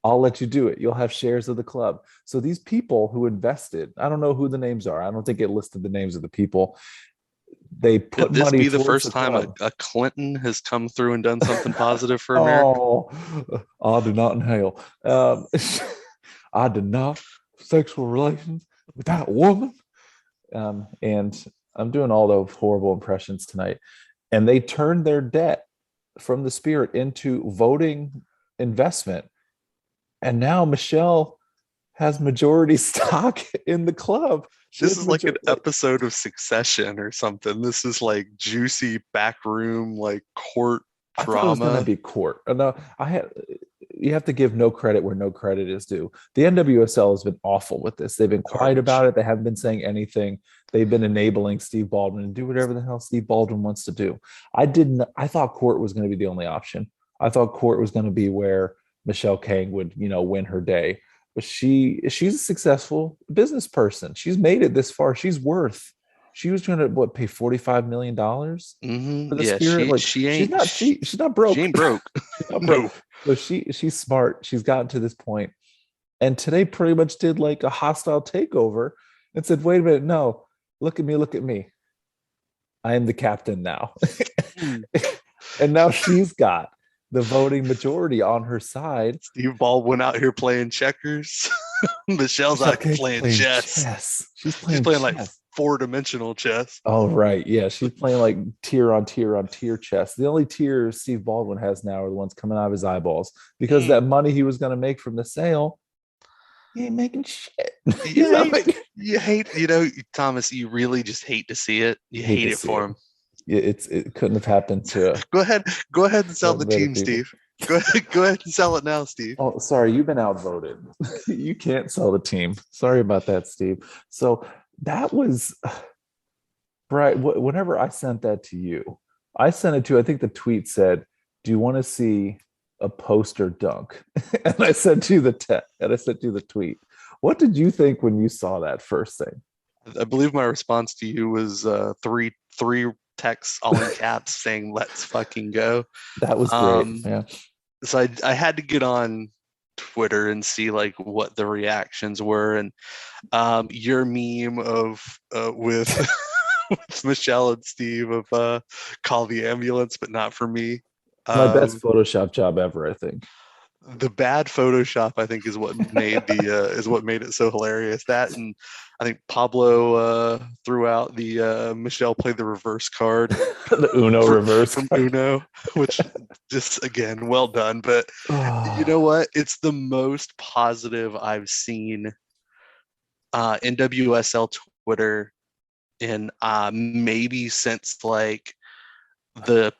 I'll let you do it. You'll have shares of the club. So these people who invested, I don't know who the names are. I don't think it listed the names of the people. They put Could this money be the towards first the time club. a Clinton has come through and done something positive for America? Oh, I do not inhale. I did not sexual relations with that woman. And I'm doing all those horrible impressions tonight. And they turned their debt from the Spirit into voting investment. And now Michele has majority stock in the club. She This has is like an like, episode of Succession or something. This is like juicy backroom, like court I thought it was going to drama. be court. No, I had. You have to give no credit where no credit is due. The NWSL has been awful with this. They've been quiet Garbage. about it. They haven't been saying anything. They've been enabling Steve Baldwin to do whatever the hell Steve Baldwin wants to do. I didn't. I thought court was going to be the only option. I thought court was going to be where Michele Kang would, win her day. But she's a successful business person. She's made it this far. She's worth. She was trying to pay $45 million for the Yeah, Spirit. Like she she's ain't not she's not she broke. ain't broke. She's not broke. No. So she's smart. She's gotten to this point. And today pretty much did like a hostile takeover and said, wait a minute, no, look at me, look at me. I am the captain now. Hmm. And now she's got the voting majority on her side. Steve Baldwin out here playing checkers. Michelle's Michele out here Kang's playing playing chess. chess. She's She's playing playing like chess. four-dimensional chess. Oh, right. Yeah. She's playing like tier on tier on tier chess. The only tiers Steve Baldwin has now are the ones coming out of his eyeballs because Mm. that money he was going to make from the sale, he ain't making shit. You He's not hate, making. you hate, Thomas, you really just hate to see it. You You hate hate to it see for it. him. It couldn't have happened to Go ahead, and sell the better team, people. Steve. Go ahead and sell it now, Steve. Oh, sorry, you've been outvoted. You can't sell the team. Sorry about that, Steve. So that was right. Whenever I sent that to you, I sent it to. I think the tweet said, "Do you want to see a poster dunk?" And I sent you and I sent you the tweet. What did you think when you saw that first thing? I believe my response to you was three texts all in caps saying "Let's fucking go." That was great. Um, Yeah. so I had to get on Twitter and see like what the reactions were, and your meme of with with Michelle and Steve of call the ambulance, but not for me. My best Um, Photoshop job ever, I think. the bad Photoshop, I think, is what made it so hilarious. That, and I think Pablo threw out the Michelle played the reverse card The Uno reverse from card. Uno, which just again, well done. But you know Oh, what? It's the most positive I've seen NWSL Twitter in maybe since like the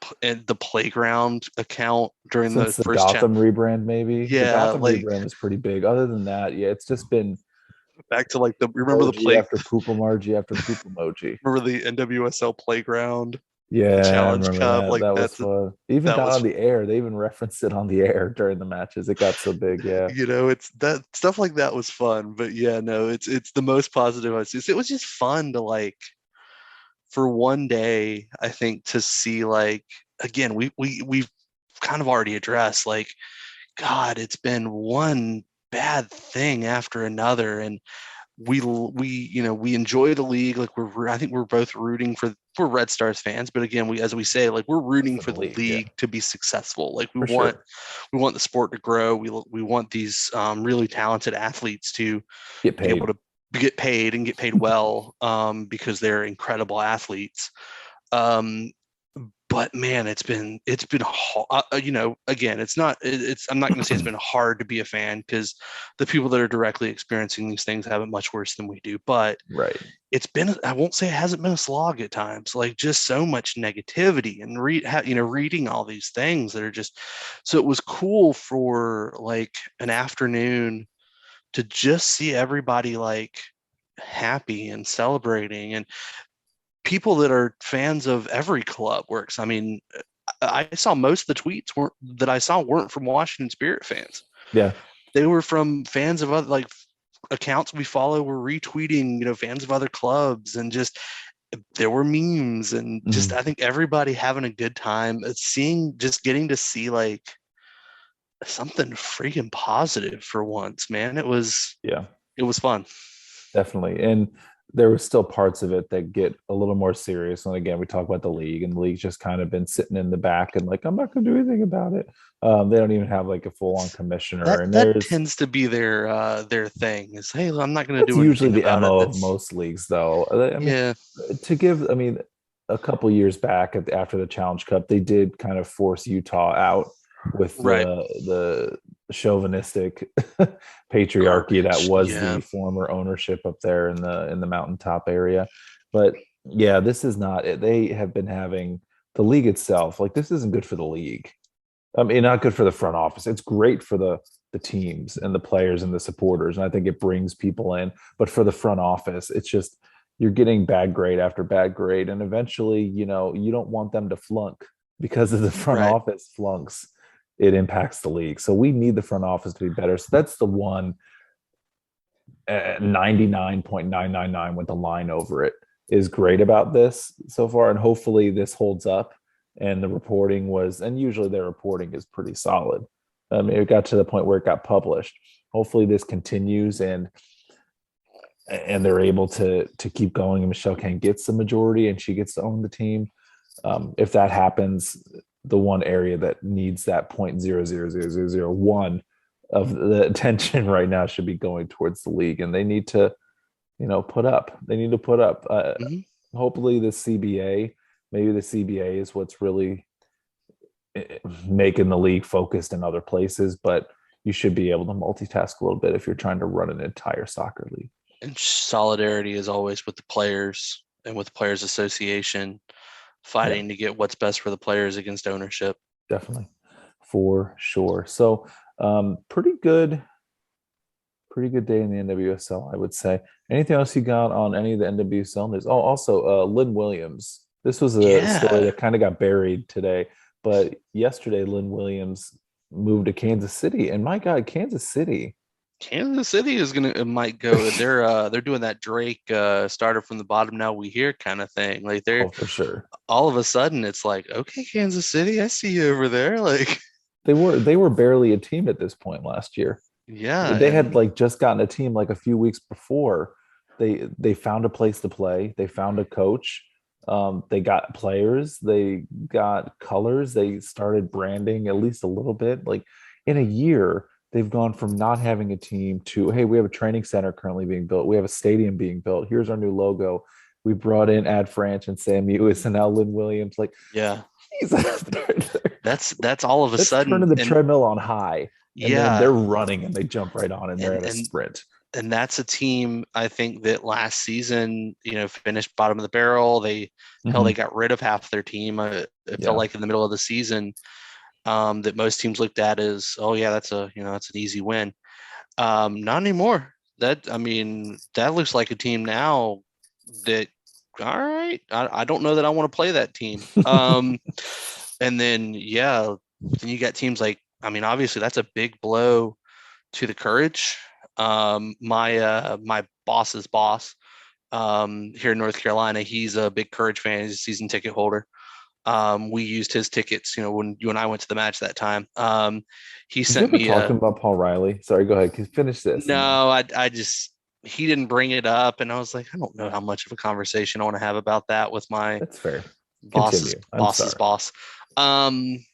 playground account during the since the first chat. Gotham rebrand, maybe. The Yeah, Gotham like rebrand was pretty big. Other than that, yeah, it's just been back to like the remember the emoji play after poop emoji after poop emoji. remember the NWSL playground Yeah, I challenge remember cup, that. like That was fun. Even that down on was the air, they even referenced it on the air during the matches. It got so big. Yeah. it's that stuff like that was fun. But yeah, no, it's the most positive I've seen. It was just fun to like for one day, I think, to see like again, we've kind of already addressed like God, it's been one bad thing after another, and we enjoy the league. Like I think we're both rooting for Red Stars fans, but again, we as we say, like we're rooting For for the the league, yeah, league to be successful. Like for sure. we want the sport to grow. We want these really talented athletes to Get be able paid. to get paid and get paid well because they're incredible athletes. Um, but man, it's been again, it's I'm not going to say it's been hard to be a fan because the people that are directly experiencing these things have it much worse than we do. But Right. I won't say it hasn't been a slog at times, like just so much negativity and reading all these things that are just so it was cool for like an afternoon to just see everybody like happy and celebrating and people that are fans of every club works. I mean, I saw most of the tweets weren't from Washington Spirit fans. Yeah. They were from fans of other like accounts we follow were retweeting, fans of other clubs and just there were memes and just Mhm. I think everybody having a good time. Getting to see like something freaking positive for once, man. It was Yeah. it was fun. Definitely. And there were still parts of it that get a little more serious. And again, we talk about the league, and the league's just kind of been sitting in the back and like, I'm not going to do anything about it. They don't even have like a full on commissioner. And That there's tends to be their thing is, hey, I'm not going to that's do usually anything the about it. MO of That's most leagues, though. I mean, yeah, I mean, a couple years back after the Challenge Cup, they did kind of force Utah out with right. the chauvinistic patriarchy that Garbage. was Yeah. the former ownership up there in the mountaintop area. But yeah, this is not it. They have been having the league itself, like this isn't good for the league. I mean, not good for the front office. It's great for the teams and the players and the supporters, and I think it brings people in. But for the front office, it's just you're getting bad grade after bad grade, and eventually, you don't want them to flunk because of the front Right. office flunks. It impacts the league, so we need the front office to be better. So that's the one 99.999 with the line over it is great about this so far, and hopefully this holds up. And the reporting was, and usually their reporting is pretty solid. It got to the point where it got published. Hopefully this continues, and they're able to keep going, and Michele Kang gets the majority and she gets to own the team. If that happens, the one area that needs that 0.00001 of the attention right now should be going towards the league, and they need to put up. They need to put up. Hmm. Hopefully the CBA, maybe the CBA is what's really making the league focused in other places, but you should be able to multitask a little bit if you're trying to run an entire soccer league. And solidarity is always with the players and with the Players Association, Yeah, fighting to get what's best for the players against ownership. definitely. For sure. So pretty good day in the NWSL, I would say. Anything else you got on any of the NWSL news? Oh, also Lynn Williams. This was a story Yeah. that kind of got buried today, but yesterday Lynn Williams moved to Kansas City, and my God, Kansas City. Kansas City is gonna might go. They're doing that Drake starter from the bottom now we hear kind of thing. Like they're Oh, for sure. all of a sudden it's like, okay, Kansas City, I see you over there. Like, They were barely a team at this point last year. yeah, They had and like just gotten a team like a few weeks before. They found a place to play. They found a coach. They got players. They got colors. They started branding at least a little bit. Like in a year, they've gone from not having a team to, hey, we have a training center currently being built. We have a stadium being built. Here's our new logo. We brought in Ad Franch and Sam Ewis and now Lynn Williams. Like, yeah, Jesus, that's all of a that's sudden, turning the and treadmill on high, and then yeah, they're running and they jump right on and they're and at a and sprint. and that's a team I think that last season, finished bottom of the barrel. They Mm-hmm. got rid of half their team. It felt Yeah. like in the middle of the season, that most teams looked at as, oh yeah, that's an easy win. Not anymore. That looks like a team now that, all right, I don't know that I want to play that team. And then yeah, then you got teams like, obviously that's a big blow to the Courage. My boss's boss, here in North Carolina, he's a big Courage fan. He's a season ticket holder. We used his tickets, when you and I went to the match that time. He Did you sent ever me talk to a him about Paul Riley? Sorry, go ahead. Finish this and then no. I just He didn't bring it up, and I was like, I don't know how much of a conversation I want to have about that with my that's fair. boss's Continue. I'm boss's sorry. boss. Um,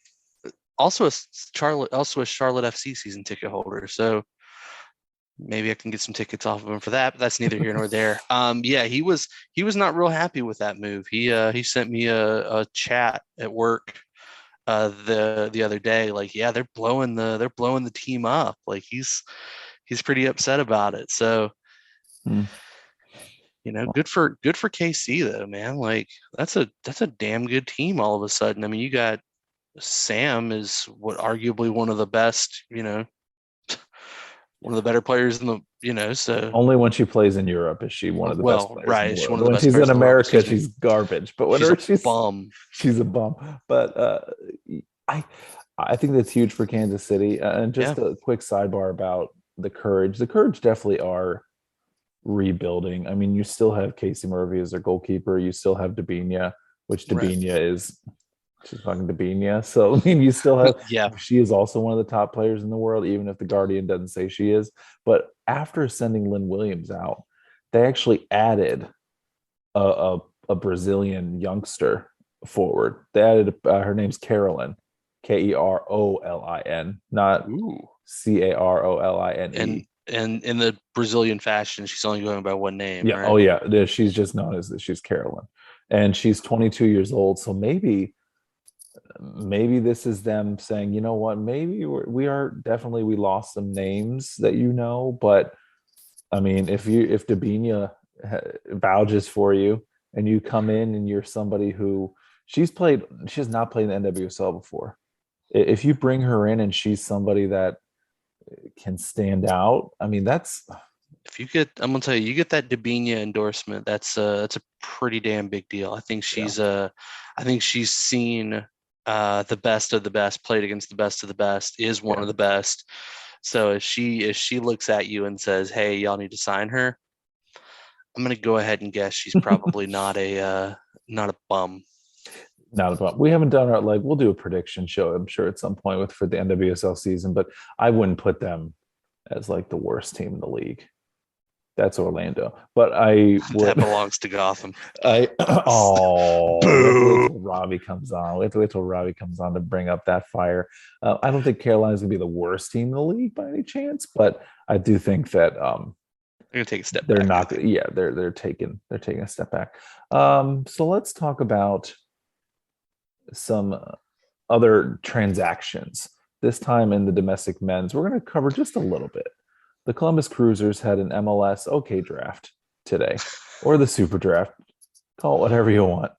also a Charlotte FC season ticket holder, so maybe I can get some tickets off of him for that, but that's neither here nor there. Yeah, he was not real happy with that move. He sent me a chat at work the other day, like, yeah, they're blowing the team up. Like he's pretty upset about it. So, Hmm. good for KC though, man. Like that's a damn good team all of a sudden. You got Sam is what arguably one of the better players in so Only when she plays in Europe is she one of the best well, players in right. the Is she one world. of the When best she's players in in the world? America, Excuse me. she's garbage. But She's a whenever bum. she's a bum. But I I think that's huge for Kansas City. And Yeah. just a quick sidebar about the Courage. The Courage definitely are rebuilding. I mean, you still have Casey Murphy as their goalkeeper. You still have Dabinia, which Right. Dabinia is she's fucking Dabinia. So I mean, you still have Yeah. she is also one of the top players in the world, even if the Guardian doesn't say she is. But after sending Lynn Williams out, they actually added a Brazilian youngster forward. They added her name's Carolyn, Kerolin, not Ooh. Caroline. And in the Brazilian fashion, she's only going by one name, Yeah. right? Oh yeah. She's just known as she's Carolyn, and she's 22 years old. So maybe this is them saying, you know what, maybe we are definitely, we lost some names that, but I mean, if Dabinia vouches for you and you come in and you're somebody who she has not played in the NWSL before. If you bring her in and she's somebody that can stand out, I mean, If you get, I'm gonna tell you, you get that Dabinia endorsement. That's a pretty damn big deal. yeah. I think she's seen the best of the best, played against the best of the best, is one Yeah. of the best. So if she looks at you and says, "Hey, y'all need to sign her," I'm gonna go ahead and guess she's probably not a bum. Not a problem. We haven't done our, like, we'll do a prediction show, I'm sure, at some point for the NWSL season, but I wouldn't put them as like the worst team in the league. That's Orlando. But I That would belongs to Gotham. we have to wait Boo. till Robbie comes on. We have to wait till Robbie comes on to bring up that fire. I don't think Carolina's gonna be the worst team in the league by any chance, but I do think that I'm gonna take a step they're back, I not, think. yeah, they're taking a step back. So let's talk about some other transactions. This time in the domestic men's, we're going to cover just a little bit. The Columbus Cruisers had an MLS OK draft today, or the Super Draft. Call it whatever you want.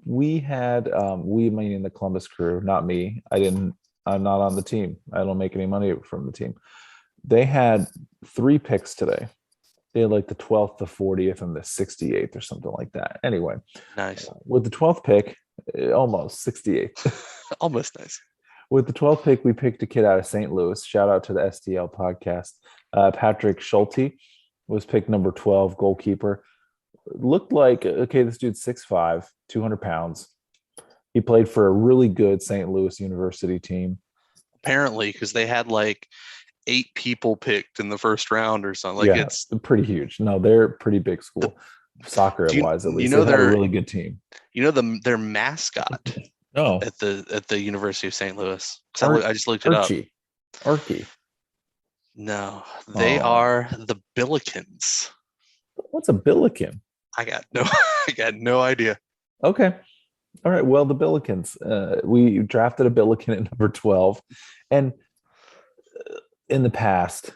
We meaning the Columbus Crew, not me. I'm not on the team. I don't make any money from the team. They had 3 picks today. They had like the 12th, the 40th, and the 68th or something like that. Anyway, Nice. with the 12th pick, almost 68th. Almost nice. With the 12th pick, we picked a kid out of St. Louis. Shout out to the STL podcast. Patrick Schulte was picked number 12, goalkeeper. Looked like, okay, this dude's 6'5", 200 pounds. He played for a really good St. Louis University team. Apparently, because they had like 8 people picked in the first round or something. Like Yeah, it's pretty huge. No, they're a pretty big the school, soccer do wise at you least. know They've had a really good team. their mascot Oh, at the University of St. Louis? Ar- I just looked it up. Archie. No, they Oh, are the Billikens. what's a Billiken? I got no I got no idea. Okay. All right. Well, the Billikens. We drafted a Billiken at number 12. And in the past,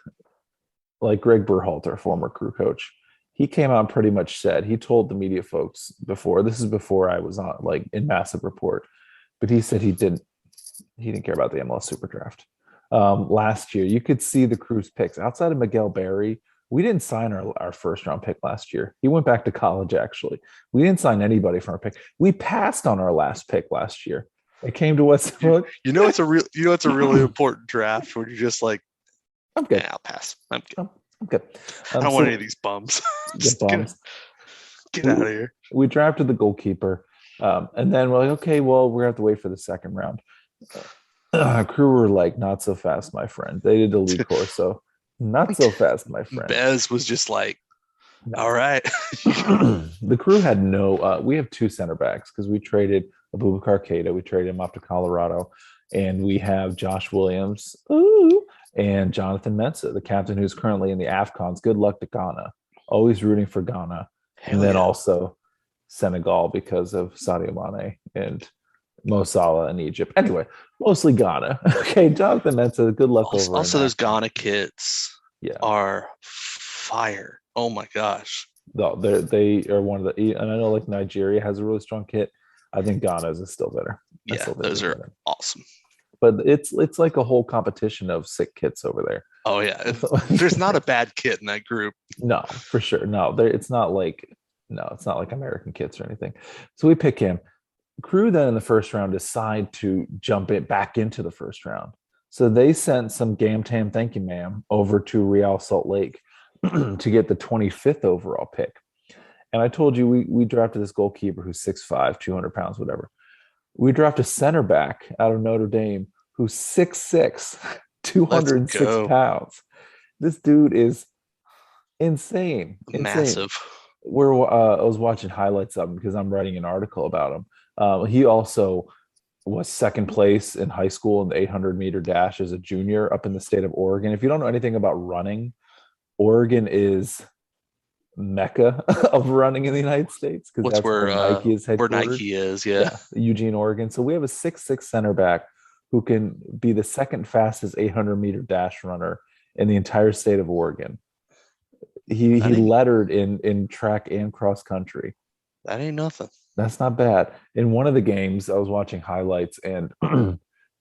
like Greg Berhalter, former crew coach, he came out and pretty much said, he told the media folks before, this is before I was on, like, in Massive Report, but he said he didn't care about the MLS Super Draft. Last year, you could see the crew's picks outside of Miguel Berry. We didn't sign our first round pick last year. He went back to college, actually. We didn't sign anybody from our pick. We passed on our last pick last year. It came to Westbrook. It's a really important draft where you're just like, I'm good. I'll pass. I'm good. I'm good. I don't want any of these bums. The bums. Get out of here. We drafted the goalkeeper. And then we're like, okay, well, we're going to have to wait for the second round. Crew were like, not so fast, my friend. They did the lead course, so not so fast, my friend. Bez was just like, no. All right. The crew had we have 2 center backs because we traded Abubakar Keita. We traded him off to Colorado. And we have Josh Williams and Jonathan Mensah, the captain who's currently in the AFCONs. Good luck to Ghana. Always rooting for Ghana. And then also Senegal because of Sadio Mane and Mo Salah in Egypt. Anyway, mostly Ghana. Okay, Jonathan Mensah, good luck over. Also, those Ghana kids yeah, are fire. Oh my gosh. No, they are one of the, and I know like Nigeria has a really strong kit. I think Ghana's is still better. Yeah, those are awesome. But it's like a whole competition of sick kits over there. Oh yeah, there's not a bad kit in that group. No, for sure. No, it's not like American kits or anything. So we pick him. Crew then in the first round decide to jump it back into the first round. So they sent some Gam Tam, thank you, ma'am, over to Real Salt Lake to get the 25th overall pick. And I told you we drafted this goalkeeper who's 6'5", 200 pounds, whatever. We drafted a center back out of Notre Dame who's 6'6", 206 pounds. This dude is insane. Massive. I was watching highlights of him because I'm writing an article about him. He also was second place in high school in the 800-meter dash as a junior up in the state of Oregon. If you don't know anything about running, Oregon is mecca of running in the United States because What's that's where Nike is where headquartered. Nike is? Yeah. Yeah, Eugene, Oregon. So we have a 6'6" center back who can be the second fastest 800-meter dash runner in the entire state of Oregon. He That ain't lettered in track and cross country. that ain't nothing. That's not bad. In one of the games, I was watching highlights, and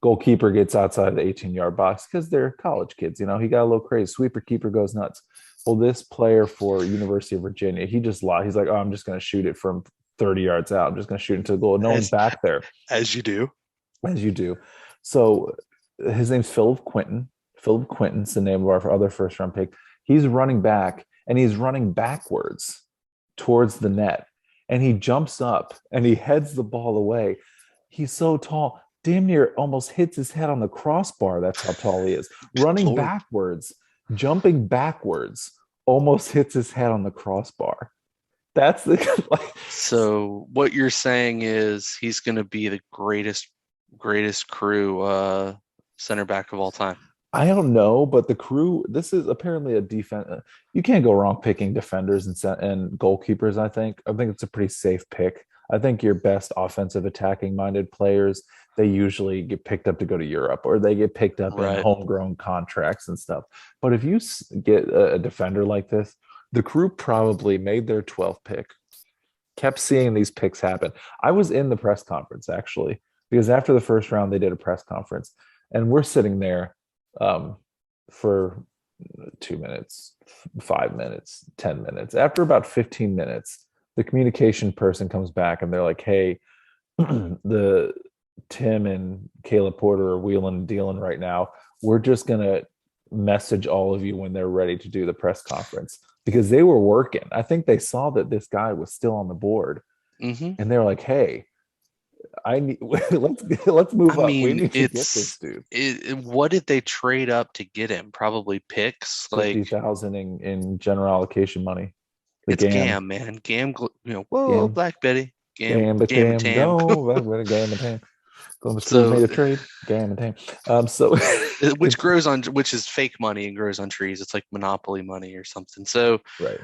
goalkeeper gets outside the 18-yard box because they're college kids. You know, he got a little crazy. Sweeper keeper goes nuts. Well, this player for University of Virginia, he just lied. He's like, "Oh, I'm just going to shoot it from 30 yards out. I'm just going to shoot into the goal." No one's As back there, as you do. as you do. So his name's Philip Quinton. Philip Quinton's the name of our other first round pick. He's running back, and he's running backwards towards the net, and he jumps up and he heads the ball away. He's so tall, damn near almost hits his head on the crossbar. That's how tall he is. Running Lord. backwards, jumping backwards, almost hits his head on the crossbar. That's the like. So what you're saying is he's going to be the greatest crew center back of all time. I don't know, but the crew. This is apparently a defense. You can't go wrong picking defenders and goalkeepers. I think it's a pretty safe pick. I think your best offensive attacking minded players, they usually get picked up to go to Europe or they get picked up in Right. homegrown contracts and stuff. But if you get a defender like this, the crew probably made their 12th pick, kept seeing these picks happen. I was in the press conference actually, because after the first round, they did a press conference and we're sitting there for 2 minutes, 5 minutes, 10 minutes. After about 15 minutes, the communication person comes back and they're like, "Hey, the Tim and Caleb Porter are wheeling and dealing right now. We're just gonna message all of you when they're ready to do the press conference," because they were working. I think they saw that this guy was still on the board, Mm-hmm. and they're like, "Hey, I need let's move I up. We mean, need to get this dude." what did they trade up to get him? Probably picks. Like 50,000 in general allocation money. The it's GAM, Gam, man. Gam, whoa, GAM, Black Betty. Gam, GAM, but Gam and GAM, Tam. go. GAM and TAM. Golden Schools So made a trade. GAM and TAM. So which is fake money and grows on trees. It's like monopoly money or something. So, right.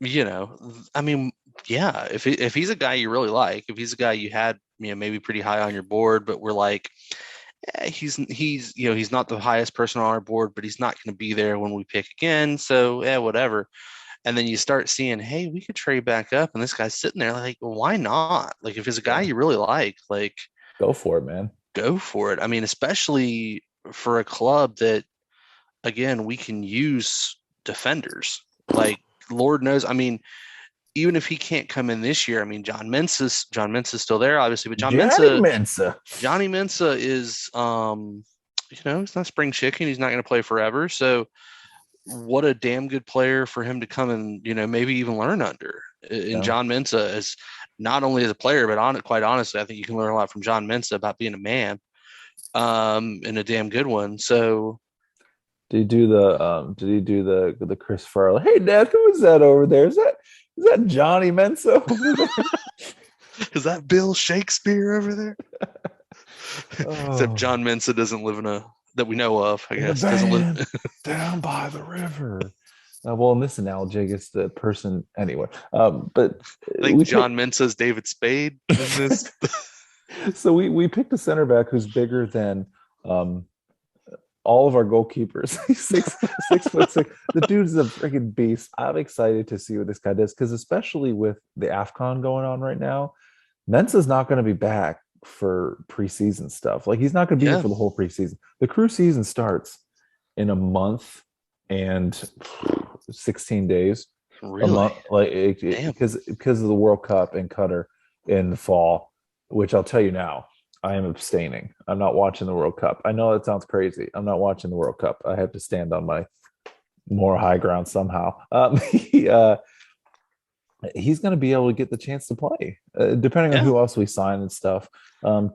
I mean, yeah, if he's a guy you really like, if he's a guy you had, maybe pretty high on your board, but we're like, he's not the highest person on our board, but he's not going to be there when we pick again. So, whatever. And then you start seeing, hey, we could trade back up, and this guy's sitting there like, well, why not? Like, if it's a guy Yeah. you really like, Go for it, man. go for it. I mean, especially for a club that, again, we can use defenders. Like, Lord knows, I mean, even if he can't come in this year, I mean, John Mensah's still there, obviously, but Johnny Mensa. Johnny Mensah is, he's not spring chicken. He's not going to play forever. So, what a damn good player for him to come and maybe even learn under. And Yeah. John Mensah is not only as a player, but quite honestly, I think you can learn a lot from John Mensah about being a man, and a damn good one. So Did he do the Chris Farley? Hey Dad, who is that over there? Is that Johnny Mensa over there? is that Bill Shakespeare over there? Except Oh, John Mensah doesn't live in a that we know of, I in the guess. Doesn't van live. down by the river. Well, in this analogy, I guess the person anyway. But I think we John picked, Mensah's David Spade in this. so we picked a center back who's bigger than um, all of our goalkeepers. He's 6'6". The dude's a freaking beast. I'm excited to see what this guy does because especially with the AFCON going on right now, Mensah's not going to be back for preseason stuff. Like he's not going to be here Yeah, for the whole preseason. The crew season starts in a month and 16 days. A really. month, like Damn. because of the World Cup in Qatar in the fall, which I'll tell you now, I am abstaining. I'm not watching the World Cup. I know that sounds crazy. I'm not watching the World Cup. I have to stand on my more high ground somehow. He's going to be able to get the chance to play, depending on Yeah. who else we sign and stuff.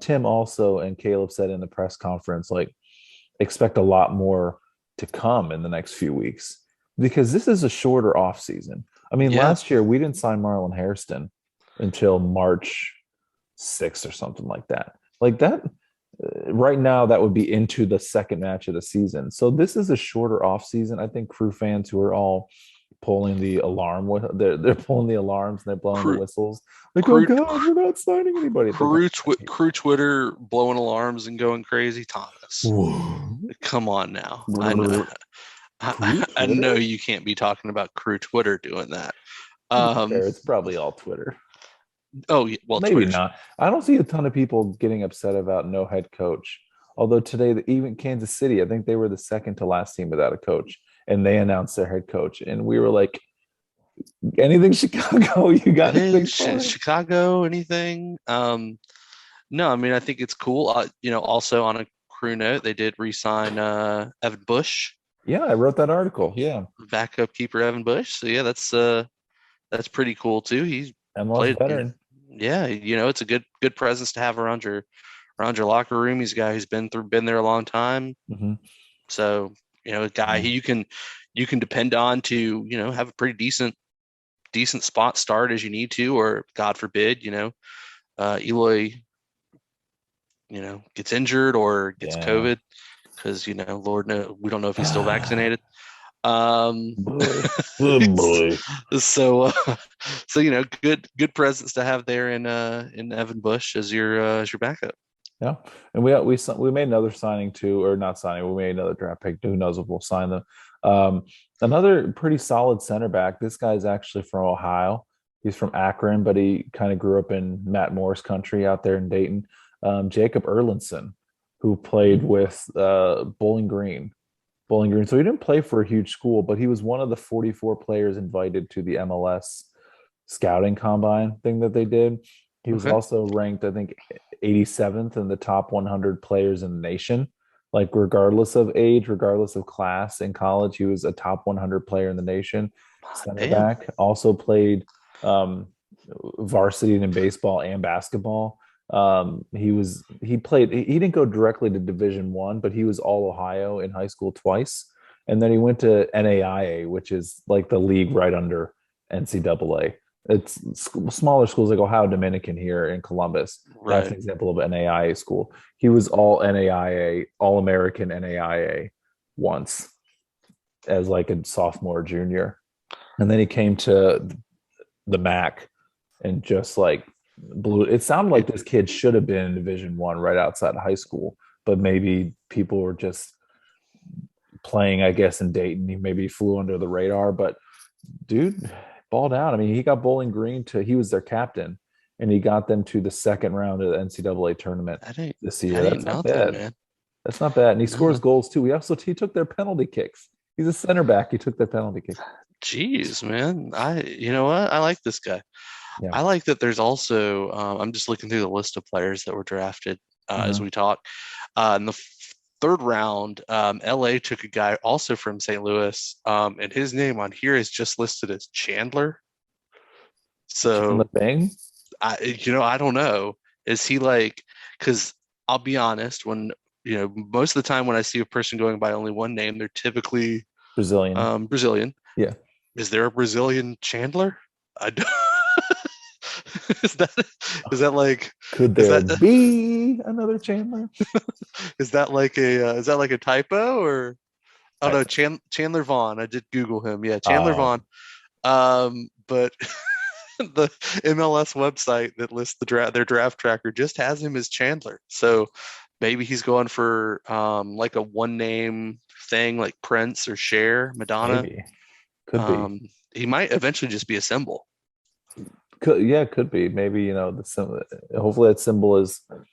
Tim also and Caleb said in the press conference, like, expect a lot more to come in the next few weeks. because this is a shorter off season. I mean, Yeah. last year we didn't sign Marlon Hairston until March 6th or something like that. Like that, right now, that would be into the second match of the season. So this is a shorter off season. I think Crew fans who are all pulling the alarm, they're pulling the alarms and they're blowing the Crew, whistles. Like, oh crew, God, we're not signing anybody. They're gonna crew Twitter blowing alarms and going crazy. Thomas, come on now. I know. Crew I know Twitter? you can't be talking about crew Twitter doing that. To be fair, it's probably all Twitter. Oh, yeah, well, Maybe Twitter's not. I don't see a ton of people getting upset about no head coach. Although today, even Kansas City, I think they were the second to last team without a coach, and they announced their head coach, and we were like, "Anything Chicago? You got anything for it?" Chicago, anything? No, I mean, I think it's cool. Also on a crew note, they did re-sign Evan Bush, Yeah, I wrote that article. Yeah, backup keeper Evan Bush. So yeah, that's pretty cool too. He's MLS played, veteran. yeah, it's a good presence to have around your locker room. He's a guy who's been there a long time. Mm-hmm. So, a guy Yeah. who you can depend on to, have a pretty decent spot start as you need to, or God forbid, Eloy, gets injured or gets Yeah. COVID because, Lord no, we don't know if he's still vaccinated. Um, Boy. Oh boy. so good presence to have there in Evan Bush as your backup. Yeah, and we made another signing too, or not signing. We made another draft pick. Who knows if we'll sign them? Um, Another pretty solid center back. This guy's actually from Ohio. He's from Akron, but he kind of grew up in Matt Moore's country out there in Dayton. Jacob Erlinson, who played with Bowling Green. Bowling Green. So he didn't play for a huge school, but he was one of the 44 players invited to the MLS scouting combine thing that they did. He was Okay. also ranked, I think, 87th in the top 100 players in the nation. Like, regardless of age, regardless of class in college, he was a top 100 player in the nation. Center Damn. back, also played um, varsity in baseball and basketball. He didn't go directly to Division 1, but he was all Ohio in high school twice. And then he went to NAIA, which is like the league right under NCAA. It's smaller schools like Ohio Dominican here in Columbus. That's an Right. example of an NAIA school. He was all NAIA, all American NAIA once as like a sophomore, junior. And then he came to the MAC and just like blew it. Sounded like this kid should have been in Division 1 right outside of high school, but maybe people were just playing, I guess, in Dayton. He maybe flew under the radar, but dude, balled out. I mean, he got Bowling Green he was their captain, and he got them to the second round of the NCAA tournament That ain't this that year. ain't That's not nothing, bad. man. That's not bad. And he scores No. goals too. He took their penalty kicks. He's a center back. He took their penalty kicks. Jeez, man. You know what? I like this guy. Yeah. I like that there's also, I'm just looking through the list of players that were drafted as Mm-hmm. we talk. In the third round, LA took a guy also from St. Louis, and his name on here is just listed as Chandler. Chandler So Bing. I don't know. Is he like, because I'll be honest, when, most of the time when I see a person going by only one name, they're typically Brazilian. Brazilian. Yeah. Is there a Brazilian Chandler? I don't. is that is that like Could is there that be another Chandler? is that like a typo or oh I, no, Chandler Vaughn. I did Google him. Yeah, Chandler um, Vaughn. But the MLS website that lists their draft tracker just has him as Chandler. So maybe he's going for like a one name thing like Prince or Cher, Madonna. maybe could be. Um, he might eventually just be a symbol, Could be. Maybe the symbol. Hopefully, that symbol is an,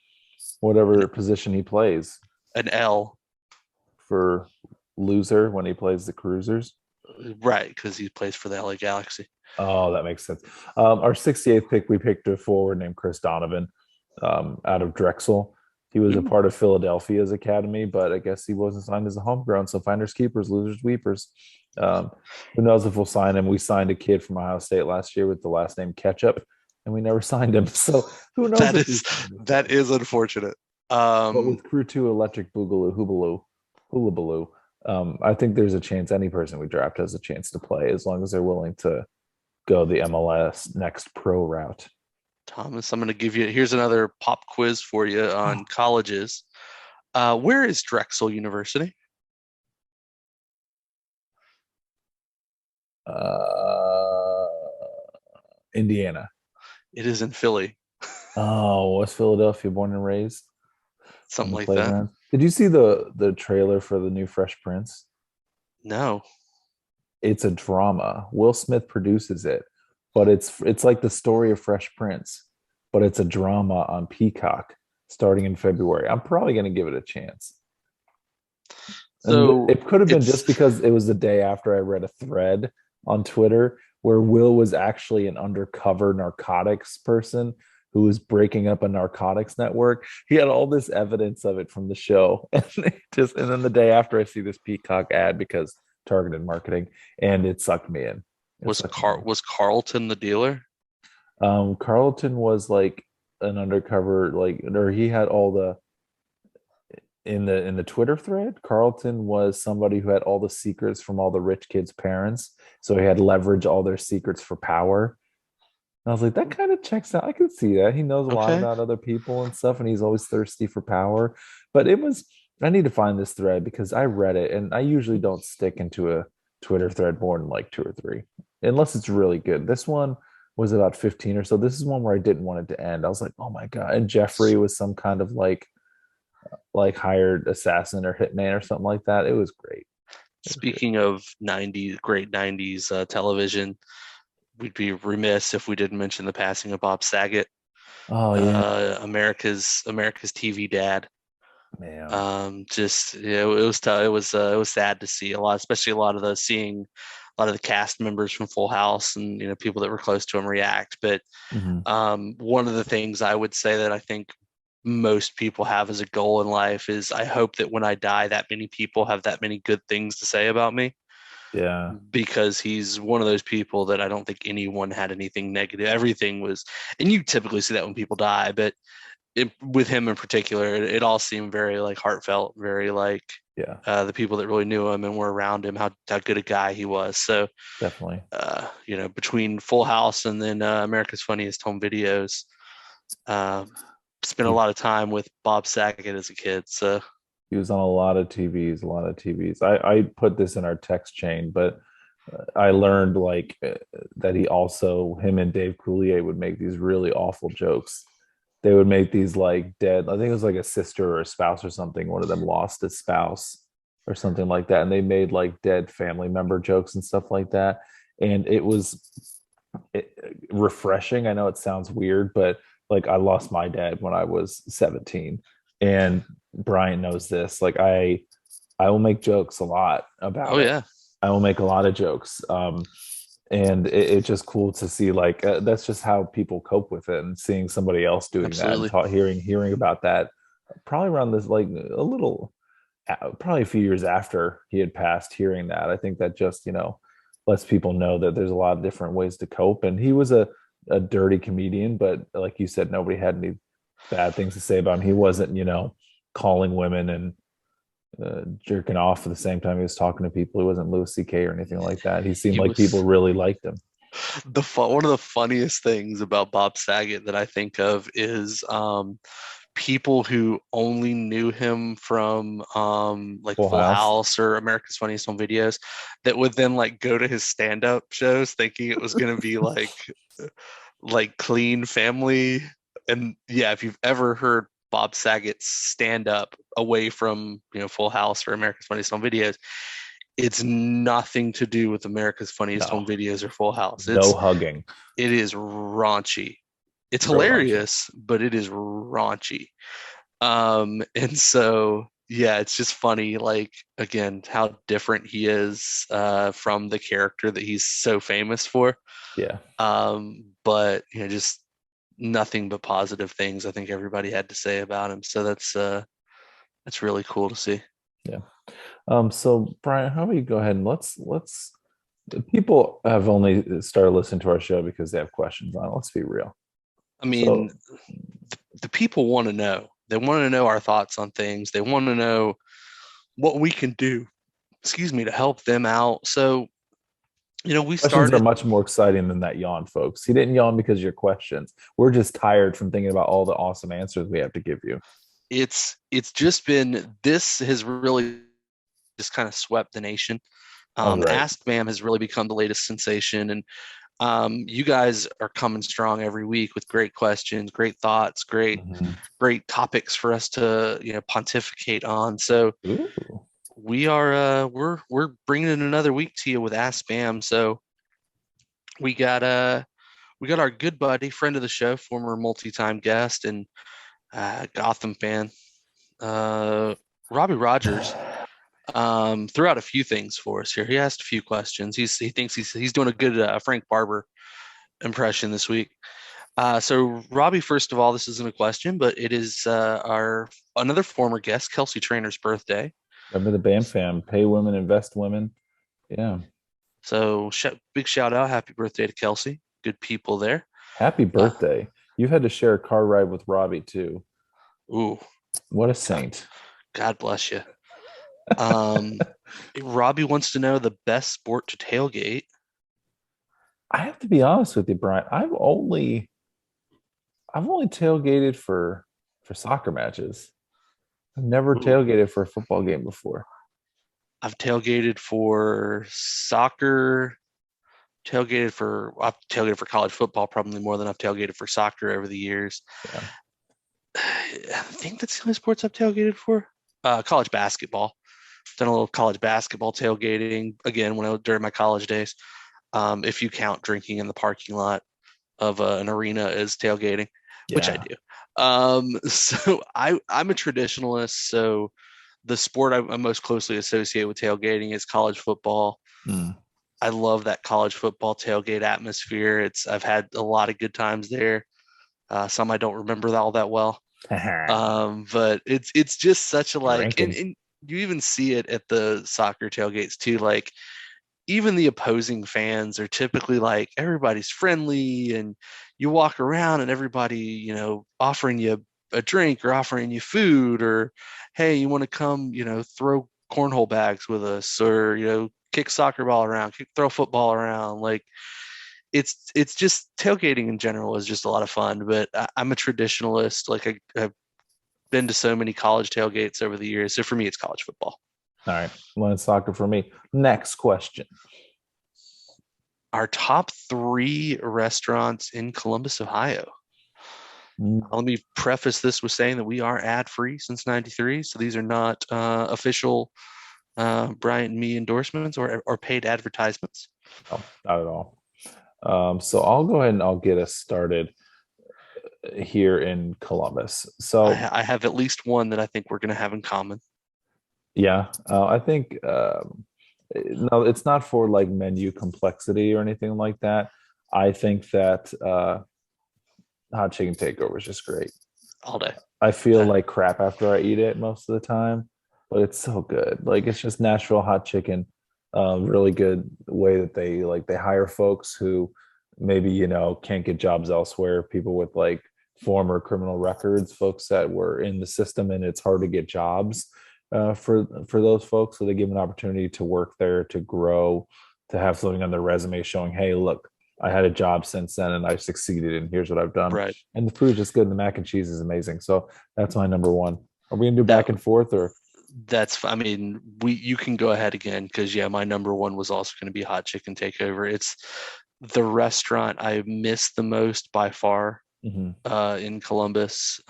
whatever position he plays an L, for loser when he plays the Cruisers. right? Because he plays for the LA Galaxy. Oh, that makes sense. Our 68th pick, we picked a forward named Chris Donovan out of Drexel. He was a Ooh, part of Philadelphia's academy, but I guess he wasn't signed as a homegrown. So finders keepers, losers weepers. Um, who knows if we'll sign him? We signed a kid from Ohio State last year with the last name Ketchup, and we never signed him. So who knows that if we is sign this that guy? is unfortunate. But Um, with Crew 2 Electric Boogaloo Hoobaloo, Hula Baloo, I think there's a chance any person we draft has a chance to play as long as they're willing to go the MLS next pro route. Thomas, I'm going to give you, here's another pop quiz for you on colleges. Where is Drexel University? Uh, Indiana. It is in Philly, Oh, West Philadelphia, born and raised on something the like that. playground. Did you see the trailer for the new Fresh Prince? No. It's a drama. Will Smith produces it, but it's like the story of Fresh Prince, but it's a drama on Peacock starting in February. I'm probably going to give it a chance. And So it could have been just it's because it was the day after I read a thread on Twitter where Will was actually an undercover narcotics person who was breaking up a narcotics network. He had all this evidence of it from the show. And then the day after I see this Peacock ad because targeted marketing and it sucked me in. It sucked me in. Was Carlton the dealer? Carlton was like an undercover, like, or he had all the in the Twitter thread, Carlton was somebody who had all the secrets from all the rich kids' parents. So he had leverage all their secrets for power. And I was like, that kind of checks out. I could see that. He knows a lot Okay. about other people and stuff, and he's always thirsty for power. But it was, I need to find this thread because I read it and I usually don't stick into a Twitter thread more than like two or three, unless it's really good. This one was about 15 or so. This is one where I didn't want it to end. I was like, oh my God. And Jeffrey was some kind of like hired assassin or hitman or something like that. It was great. It was great. Speaking of 90s, great 90s television, we'd be remiss if we didn't mention the passing of Bob Saget, Oh yeah, America's TV dad. man. Just it was tough. It was sad to see a lot, especially a lot of the seeing a lot of the cast members from Full House and people that were close to him react. But Hmm. one of the things I would say that I think most people have as a goal in life is I hope that when I die, that many people have that many good things to say about me Yeah, because he's one of those people that I don't think anyone had anything negative. Everything was, and you typically see that when people die, but with him in particular, it all seemed very like heartfelt, very like yeah, the people that really knew him and were around him, how good a guy he was. So, definitely. between Full House and then America's Funniest Home Videos, um, spent a He lot of time with Bob Saget as a kid. So, he was on a lot of TVs, a lot of TVs. I put this in our text chain, but I learned that he also him and Dave Coulier would make these really awful jokes. They would make these like dead. I think it was like a sister or a spouse or something. One of them lost a spouse or something like that, and they made like dead family member jokes and stuff like that. And it was refreshing. I know it sounds weird, but like I lost my dad when I was 17, and Brian knows this. Like I will make jokes a lot oh about it. yeah, I will make a lot of jokes. And it's just cool to see like that's just how people cope with it, and seeing somebody else doing that and absolutely. hearing about that probably around this like a little probably a few years after he had passed, hearing that I think that just lets people know that there's a lot of different ways to cope. And he was a dirty comedian, but like you said, nobody had any bad things to say about him. He wasn't calling women and jerking off at the same time he was talking to people. He wasn't Louis C.K. or anything like that. He seemed He like people was really liked him. one of the funniest things about Bob Saget that I think of is people who only knew him from like Full Full House. House or America's Funniest Home Videos that would then like go to his stand-up shows thinking it was going to be like clean family. And yeah, if you've ever heard Bob Saget stand up away from Full House or America's Funniest Home Videos, it's nothing to do with America's Funniest Home No, Videos or Full House. no hugging. It is raunchy. It's Real raunchy. hilarious, but it is raunchy. And so yeah, it's just funny, like again, how different he is from the character that he's so famous for. Yeah. But just nothing but positive things I think everybody had to say about him. So that's really cool to see. Yeah. So Brian, how about you go ahead and let's people have only started listening to our show because they have questions on it. Let's be real. I mean, So the people want to know. They want to know our thoughts on things. They want to know what we can do excuse me, to help them out. So, we Questions are started. much more exciting than that yawn, folks. He didn't yawn because of your questions. We're just tired from thinking about all the awesome answers we have to give you. It's just been, this has really just kind of swept the nation. All right. Ask Bam has really become the latest sensation, and you guys are coming strong every week with great questions, great thoughts, Mhm. great topics for us to pontificate on. So Ooh. we are we're bringing in another week to you with Ask Bam. So we got we got our good buddy, friend of the show, former multi-time guest and Gotham fan, uh, Robbie Rogers. Threw out a few things for us here. He asked a few questions. He thinks he's doing a good Frank Barber impression this week. So Robbie, first of all, this isn't a question, but it is our another former guest, Kelsey Trainer's birthday. Remember the BAM fam, pay women, invest women. Yeah. So big shout out, happy birthday to Kelsey. Good people there. Happy Uh, birthday. You've had to share a car ride with Robbie too. ooh, What a God, saint. God bless you. Um, Robbie wants to know the best sport to tailgate. I have to be honest with you, Brian. I've only tailgated for soccer matches. I've never Ooh, tailgated for a football game before. I've tailgated for soccer, I've tailgated for college football probably more than I've tailgated for soccer over the years. Yeah. I think that's the only sports I've tailgated for. College basketball. Done a little college basketball tailgating again during my college days. If you count drinking in the parking lot of an arena as tailgating, which I Yeah. do. So I'm a traditionalist. So the sport I'm most closely associated with tailgating is college football. Mm. I love that college football tailgate atmosphere. I've had a lot of good times there. Some I don't remember all that well. But it's just such a like, and, Drinking. and you even see it at the soccer tailgates too. Like even the opposing fans are typically like everybody's friendly, and you walk around and everybody, offering you a drink or offering you food, or hey, you want to come, throw cornhole bags with us, or kick soccer ball around, throw football around. Like it's just tailgating in general is just a lot of fun. But I'm a traditionalist. Like I've been to so many college tailgates over the years. So for me, it's college football. All right. Well, it's soccer for me. Next question. Our top three restaurants in Columbus, Ohio. Mm. Let me preface this with saying that we are ad free since '93, so these are not official Bryant and me endorsements or paid advertisements. No, not at all. So I'll go ahead and I'll get us started here in Columbus. So I have at least one that I think we're going to have in common. yeah, I think no, it's not for like menu complexity or anything like that. I think that hot chicken takeover is just great. All day. I feel Uh, like crap after I eat it most of the time, but it's so good. Like it's just Nashville hot chicken. Really good way that they hire folks who maybe can't get jobs elsewhere. People with like former criminal records, folks that were in the system, and it's hard to get jobs for those folks. So they give them an opportunity to work there, to grow, to have something on their resume showing, hey, look, I had a job since then and I succeeded, and here's what I've done. right. And the food is just good. And the mac and cheese is amazing. So that's my number one. Are we gonna do That back and forth or? I mean, you can go ahead again because yeah, my number one was also going to be hot chicken takeover. It's the restaurant I miss the most by far Mhm. in Columbus.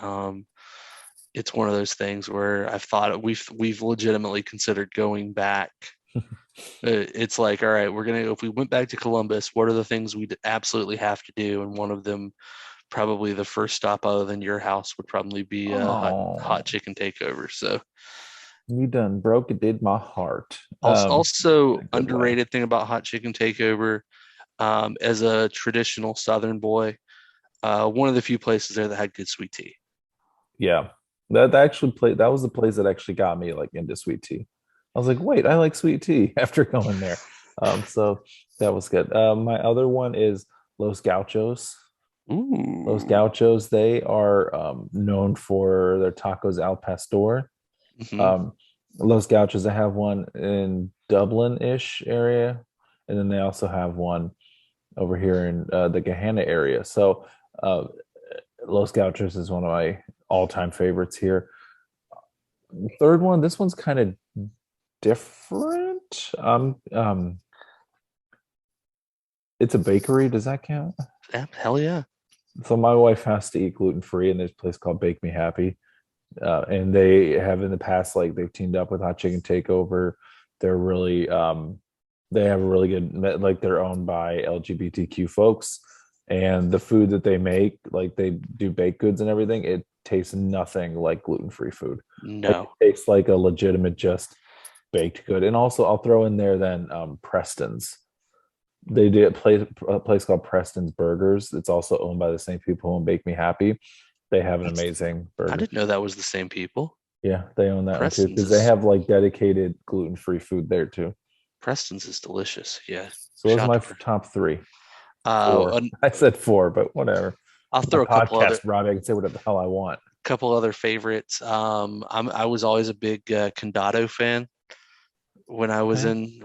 It's one of those things where I've thought we've legitimately considered going back. It's like, all right, if we went back to Columbus, what are the things we'd absolutely have to do? And one of them, probably the first stop other than your house, would probably be a hot Oh, chicken takeover. So you done broke it, did my heart. also In a good way. underrated thing about hot chicken takeover, as a traditional Southern boy, one of the few places there that had good sweet tea. Yeah. That actually played that was the place that actually got me like into sweet tea. I was like, wait, I like sweet tea after going there. So that was good. My other one is Los Gauchos. Los Ooh. Gauchos, they are known for their tacos al pastor. Hmm. Um, Los Gauchos. They have one in Dublin-ish area, and then they also have one over here in the Gahanna area. So uh, Los Gauchos is one of my all-time favorites here. Third one, this one's kind of different. It's a bakery. Does that count? Yeah, hell yeah. So my wife has to eat gluten free, and there's a place called Bake Me Happy, and they have in the past like they've teamed up with Hot Chicken Takeover. They're really they have a really good like they're owned by LGBTQ folks, and the food that they make, like they do baked goods and everything, it tastes nothing like gluten free food. Like No. it tastes like a legitimate just baked good. And also I'll throw in there then Preston's. They do a place called Preston's Burgers. It's also owned by the same people who own Bake Me Happy. They have an That's, amazing I burger. didn't know that was the same people. Yeah, they own that one too Preston's because they is have like dedicated gluten-free food there too. Preston's is delicious. Yeah. So those are Shout my to Pre- top three. Four. an, I said four, but whatever. I'll My throw a podcast, Robbie. I can say whatever the hell I want. couple other favorites. I was always a big Condado fan Okay. when I was in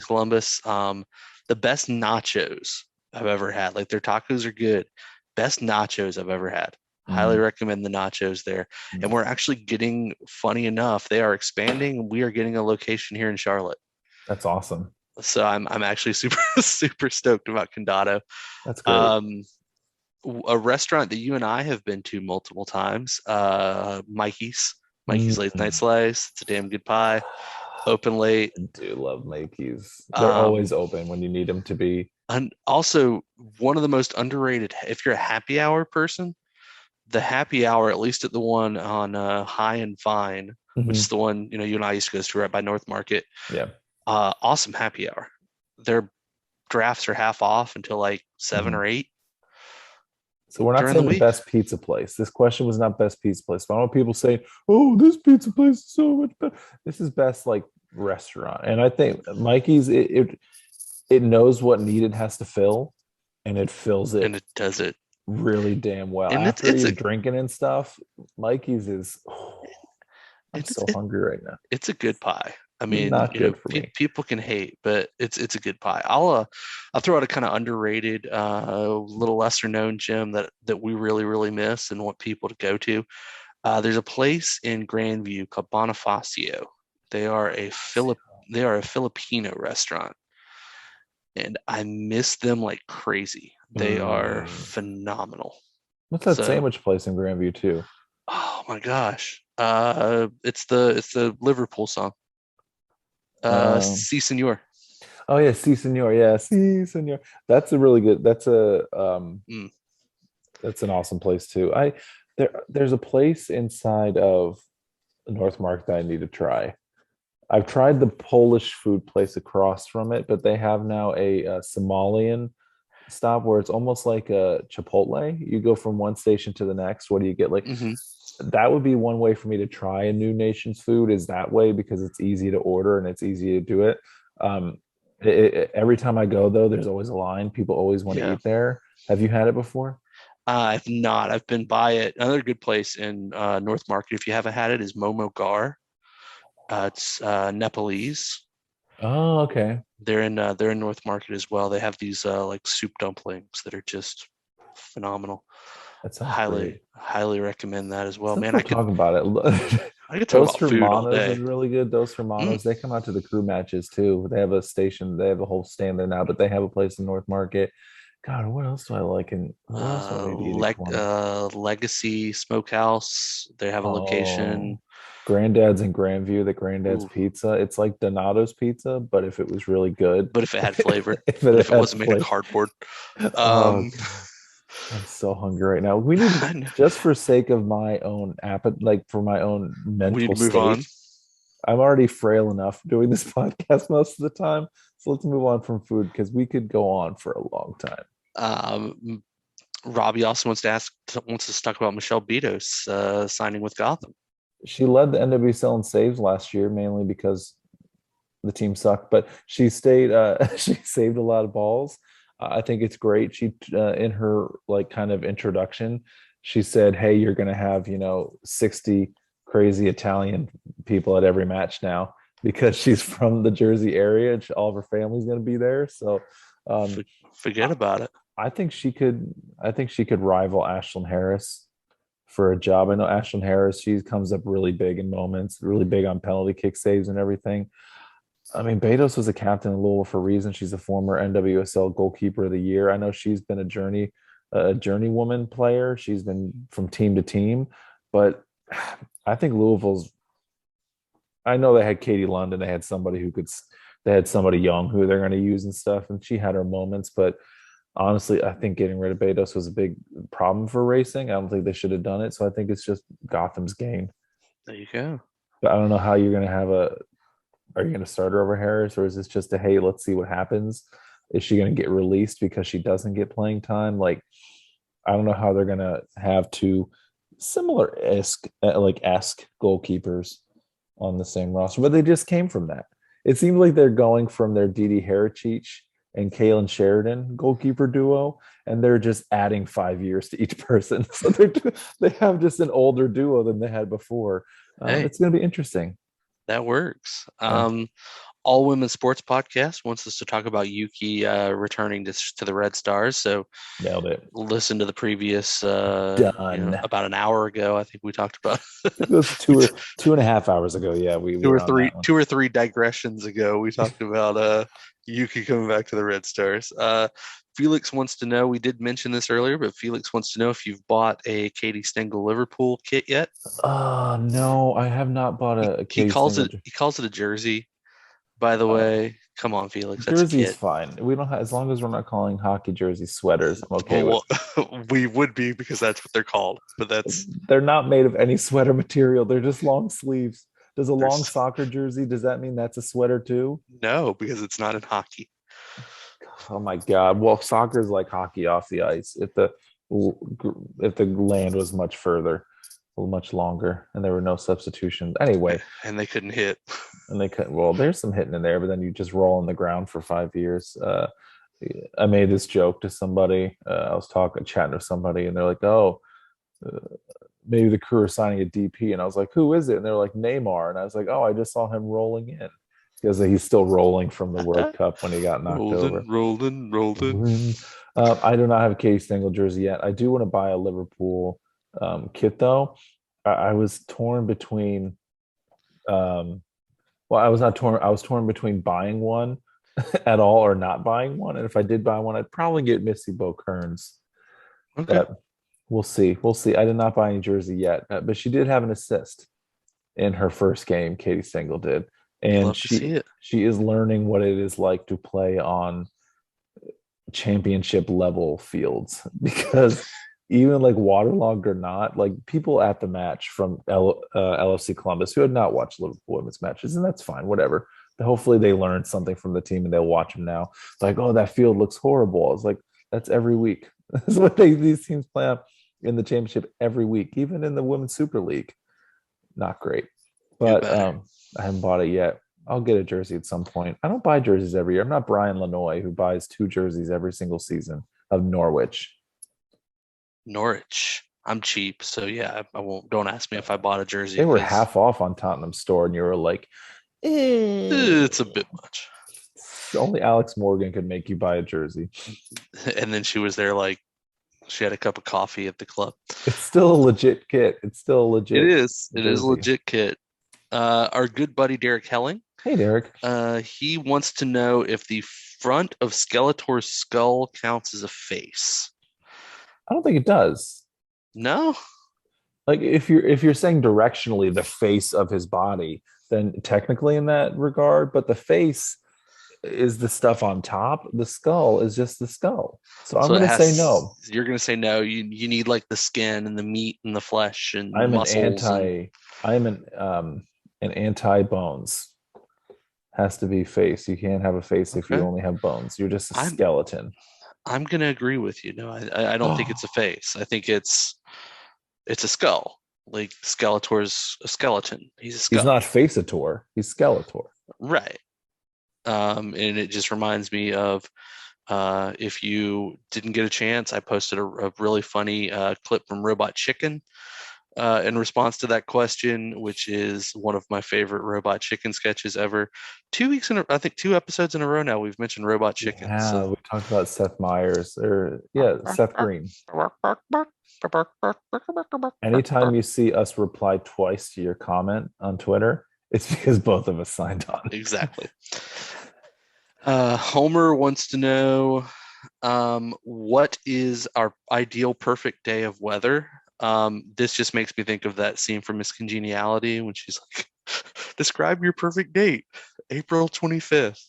Columbus. The best nachos I've ever had. Like their tacos are good. Best nachos I've ever had. Highly Mm, recommend the nachos there. And mm. we're actually getting, funny enough, they are expanding. We are getting a location here in Charlotte. That's awesome. So I'm actually super super stoked about Condado. That's great. Um, a restaurant that you and I have been to multiple times, Mikey's Late Night Mm. Slice. It's a damn good pie. Open late. I do love Makeys. They're Um, always open when you need them to be. and also one of the most underrated, if you're a happy hour person, the happy hour, at least at the one on High and Vine, which is Mhm. the one you and I used to go to right by North Market. Yeah. Awesome happy hour. Their drafts are half off until like seven Mhm. or eight So we're not during the saying the week. best pizza place. This question was not best pizza place. But I want people say, "Oh, this pizza place is so much better." This is best like restaurant, and I think Mikey's it knows what need it has to fill, and it fills And it it does it. really damn well. And After you're drinking and stuff, Mikey's is. Oh, I'm it's so hungry right now. it's a good pie. I mean, Not good for me. people can hate, but it's a good pie. I'll throw out a kind of underrated, little lesser known gem that we really miss and want people to go to. There's a place in Grandview called Bonifacio. They are a they are a Filipino restaurant, and I miss them like crazy. They are Mm. phenomenal. What's that So, sandwich place in Grandview too? oh my gosh, it's the Liverpool song, Um, Si Senor. oh yeah, Si Senor. Yeah, Si Senor. That's a really good. Mm, That's an awesome place too. There's a place inside of North Mark that I need to try. I've tried the Polish food place across from it, but they have now a Somalian stop where it's almost like a Chipotle. You go from one station to the next. What do you get? Like hmm that would be one way for me to try a new nation's food is that way because it's easy to order and it's easy to do it. Um, every time I go though, there's always a line. People always want to Yeah. eat there. Have you had it before? I've not. I've been by it. Another good place in North Market, if you haven't had it, is Momo Gar. It's Nepalese. Oh, okay. They're in North Market as well. They have these like soup dumplings that are just phenomenal. That sounds great. Highly recommend that as well. Since Man, we're talking about it, I could talk Dos about food all Hermanos is day. really good. Dos Mm, Hermanos, they come out to the crew matches too. They have a station, they have a whole stand there now, but they have a place in North Market. God, what else do I like? And what else do I need to eat in Columbus? Legacy Smokehouse. They have a location. Oh, Granddad's in Grandview, the Granddad's Ooh, Pizza. It's like Donato's Pizza, but if it was really good, but if it had flavor, if but it if it had wasn't made of flavor. cardboard, Oh um, God, I'm so hungry right now. We need, I know. just for sake of my own appetite, like for my own We need mental to move on. state, I'm already frail enough doing this podcast most of the time. So let's move on from food because we could go on for a long time. Um, Robbie also wants us to talk about Michelle Betos signing with Gotham. She led the NWSL in saves last year, mainly because the team sucked, but she stayed. She saved a lot of balls. I think it's great. She in her like kind of introduction, she said, "Hey, you're going to have 60 crazy Italian people at every match now because she's from the Jersey area and all of her family's going to be there. So um, Forget I, about it. I think she could. I think she could rival Ashlyn Harris for a job. I know Ashlyn Harris. She comes up really big in moments, really big on penalty kick saves and everything. I mean, Betos was a captain in Louisville for a reason. She's a former NWSL goalkeeper of the year. I know she's been a journeywoman player. She's been from team to team, but I think Louisville's. I know they had Katie London. They had somebody who could. They had somebody young who they're going to use and stuff, and she had her moments. But honestly, I think getting rid of Betos was a big problem for racing. I don't think they should have done it. So I think it's just Gotham's gain. There you go. But I don't know how you're going to have a. Are you going to start her over Harris, or is this just a hey, let's see what happens? Is she going to get released because she doesn't get playing time? Like, I don't know how they're going to have two similar esque goalkeepers on the same roster, but they just came from that. It seems like they're going from their Didi Haricic and Kaylin Sheridan goalkeeper duo, and they're just adding 5 years to each person. So they have just an older duo than they had before. Hey, It's going to be interesting. that works. Yeah. All Women's Sports Podcast wants us to talk about Yuki returning to the Red Stars. So Nailed it. listen to the previous, Done. about an hour ago. I think we talked about It was 2.5 hours ago. Yeah, we were on that one. two or three digressions ago. We talked about Yuki coming back to the Red Stars. Felix wants to know. We did mention this earlier, but Felix wants to know if you've bought a Katie Stengel Liverpool kit yet. No, I have not bought a He Katie calls Stengel it a jersey. By the uh, way, come on, Felix, that's a jersey is kit. fine. We don't have, as long as we're not calling hockey jerseys sweaters. I'm okay with. Well, we would be because that's what they're called. But They're not made of any sweater material. They're just long sleeves. Does a long there's soccer jersey, does that mean that's a sweater too? no, because it's not in hockey. Oh my God. Well, soccer is like hockey off the ice. If the land was much further, much longer, and there were no substitutions. Anyway, And they couldn't hit. and they could well, there's some hitting in there, but then you just roll on the ground for 5 years. I made this joke to somebody. I was chatting to somebody, and they're like, "Oh, uh, maybe the crew are signing a DP," and I was like, "Who is it?" And they're like, "Neymar," and I was like, "Oh, I just saw him rolling in because he's still rolling from the World Cup when he got knocked over." Rolling. I do not have a Katie Stengel jersey yet. I do want to buy a Liverpool kit though. I was torn between. Well, I was not torn. I was torn between buying one at all or not buying one. And if I did buy one, I'd probably get Missy Bo Kearns. Okay. But we'll see. We'll see. I did not buy any jersey yet, but she did have an assist in her first game. Katie Stengel did, You and love to see it. she is learning what it is like to play on championship level fields because even like waterlogged or not, like people at the match from LFC Columbus who had not watched Liverpool women's matches, and that's fine, whatever. Hopefully they learned something from the team and they'll watch them now. It's like, oh, that field looks horrible. It's like that's every week. That's what these teams play on in the championship every week, even in the Women's Super League. Not great, but I haven't bought it yet. I'll get a jersey at some point. I don't buy jerseys every year. I'm not Brian Lanoy who buys 2 jerseys every single season of Norwich. Norwich. I'm cheap, so yeah, I won't. Don't ask me if I bought a jersey. They were half off on Tottenham store, and you were like, It's a bit much. Only Alex Morgan could make you buy a jersey. And then she was there like she had a cup of coffee at the club. It's still a legit kit. It's still a legit. It is. It is a jersey. legit kit. Our good buddy Derek Helling. Hey, Derek. He wants to know if the front of Skeletor's skull counts as a face. I don't think it does. No? Like if you're saying directionally the face of his body, then technically in that regard, but the face is the stuff on top. The skull is just the skull. So I'm going to say no. You're going to say no. You need like the skin and the meat and the flesh and I'm muscles. I'm an anti bones. Has to be face. You can't have a face if you only have bones. You're just a skeleton. I'm going to agree with you. No, I don't think it's a face. I think it's a skull. Like Skeletor's a skeleton. He's a skull. He's not Faceator. He's Skeletor. Right. And it just reminds me of if you didn't get a chance, I posted a really funny clip from Robot Chicken in response to that question, which is one of my favorite Robot Chicken sketches ever. 2 weeks I think 2 episodes in a row now, we've mentioned Robot Chicken. Yeah, So we talked about Seth Meyers or Seth Green. Anytime you see us reply twice to your comment on Twitter, it's because both of us signed on. exactly. Homer wants to know, what is our ideal perfect day of weather? This just makes me think of that scene from Miss Congeniality when she's like, describe your perfect date, April 25th.